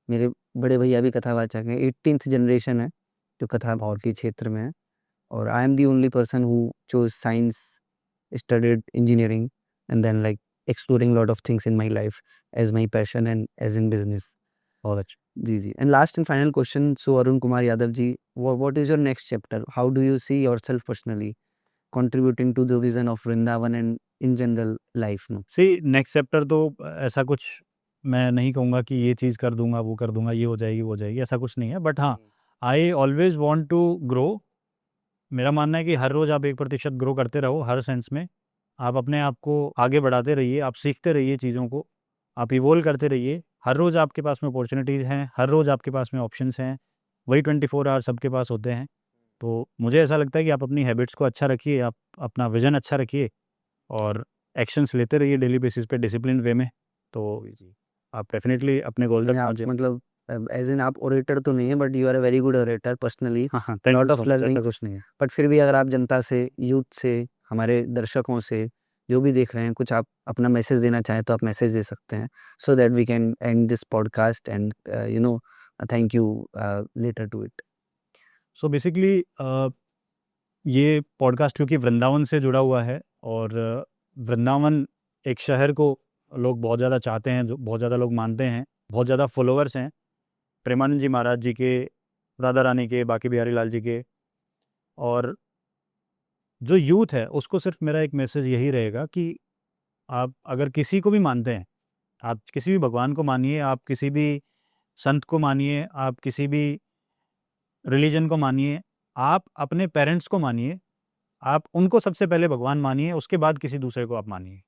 मेरे बड़े भैया भी कथावाचक हैं, 18th जनरेशन है जो कथा भाव के क्षेत्र में है, और I am the only person who chose science, studied engineering, and then like exploring lot of things in my life as my passion and as in business. बहुत अच्छा। जी जी, and last and final question, so Arun Kumar Yadav ji, what is your next chapter? How do you see yourself personally contributing to the vision of Vrindavan and in general life? No? See next chapter तो ऐसा कुछ मैं नहीं कहूँगा कि ये चीज़ कर दूंगा, वो कर दूंगा, ये हो जाएगी, वो हो जाएगी, ऐसा कुछ नहीं है। बट हाँ, I always want to grow. मेरा मानना है कि हर रोज़ आप 1% ग्रो करते रहो, हर सेंस में। आप अपने आप को आगे बढ़ाते रहिए, आप सीखते रहिए चीज़ों को, आप इवोल्व करते रहिए। हर रोज़ आपके पास में अपॉर्चुनिटीज़ हैं, हर रोज़ आपके पास में ऑप्शंस हैं। वही 24 आवर सबके पास होते हैं। तो मुझे ऐसा लगता है कि आप अपनी हैबिट्स को अच्छा रखिए, आप अपना विज़न अच्छा रखिए और एक्शंस लेते रहिए डेली बेसिस पे डिसिप्लिन वे में। तो आप डेफिनेटली अपने गोल तक आप पहुँचे। मतलब एज इन आप ओरेटर तो नहीं है, but you are a very good orator personally, हाँ हाँ, लॉट ऑफ ऐसा लर्निंग। कुछ नहीं है। बट फिर भी अगर आप जनता से, यूथ से, हमारे दर्शकों से, जो भी देख रहे हैं, कुछ आप अपना मैसेज देना चाहें तो आप मैसेज दे सकते हैं, so that we can and this podcast and you know thank you later to it. So basically ये पॉडकास्ट क्योंकि वृंदावन से जुड़ा हुआ है, और वृंदावन एक शहर को लोग बहुत ज़्यादा चाहते हैं, जो बहुत ज़्यादा लोग मानते हैं, बहुत ज़्यादा फॉलोअर्स हैं प्रेमानंद जी महाराज जी के, राधा रानी के, बाकी बिहारी लाल जी के। और जो यूथ है उसको सिर्फ मेरा एक मैसेज यही रहेगा कि आप अगर किसी को भी मानते हैं, आप किसी भी भगवान को मानिए, आप किसी भी संत को मानिए, आप किसी भी रिलीजन को मानिए, आप अपने पेरेंट्स को मानिए, आप उनको सबसे पहले भगवान मानिए, उसके बाद किसी दूसरे को आप मानिए।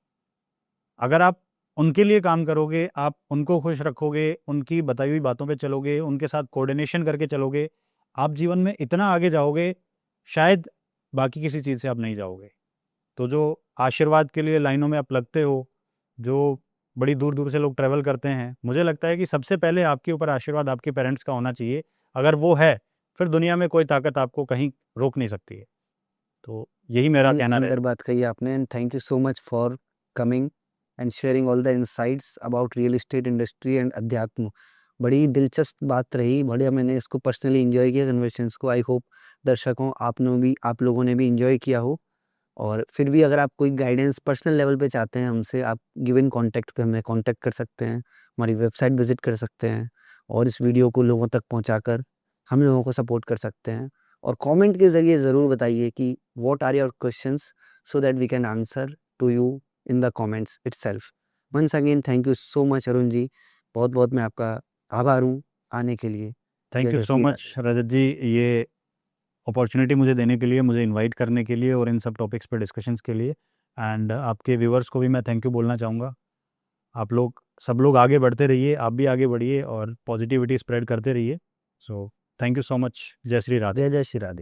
अगर आप उनके लिए काम करोगे, आप उनको खुश रखोगे, उनकी बताई हुई बातों पे चलोगे, उनके साथ कोऑर्डिनेशन करके चलोगे, आप जीवन में इतना आगे जाओगे, शायद बाकी किसी चीज़ से आप नहीं जाओगे। तो जो आशीर्वाद के लिए लाइनों में आप लगते हो, जो बड़ी दूर-दूर से लोग ट्रैवल करते हैं, मुझे लगता है कि सबसे पहले आपके ऊपर आशीर्वाद आपके पेरेंट्स का होना चाहिए। अगर वो है, फिर दुनिया में कोई ताकत आपको कहीं रोक नहीं सकती है। तो यही मेरा कहना सुंदर रहेगा। बात कही आपने, and thank you so much for coming and sharing all the insights about real estate industry and अध्यात्म। बड़ी दिलचस्प बात रही, बढ़िया, मैंने इसको पर्सनली एंजॉय किया कन्वर्सेशंस को। आई होप दर्शकों, आप लोगों ने भी एंजॉय किया हो। और फिर भी अगर आप कोई गाइडेंस पर्सनल लेवल पे चाहते हैं हमसे, आप गिवन कॉन्टैक्ट पे हमें कॉन्टैक्ट कर सकते हैं, हमारी वेबसाइट विजिट कर सकते हैं, और इस वीडियो को लोगों तक पहुंचाकर हम लोगों को सपोर्ट कर सकते हैं। और कमेंट के ज़रिए ज़रूर बताइए कि what are your questions, so that we can answer to you in the comments itself. Once again thank you so much Arun ji, बहुत बहुत मैं आपका आभार हूँ आने के लिए। थैंक जय यू जय सो श्री मच राधे। रजत जी, ये अपॉर्चुनिटी मुझे देने के लिए, मुझे इनवाइट करने के लिए और इन सब टॉपिक्स पे डिस्कशंस के लिए। एंड आपके व्यूअर्स को भी मैं थैंक यू बोलना चाहूँगा। आप लोग, सब लोग आगे बढ़ते रहिए, आप भी आगे बढ़िए और पॉजिटिविटी स्प्रेड करते रहिए। So thank you so much. जय श्री राधे। जय जय श्री राधे।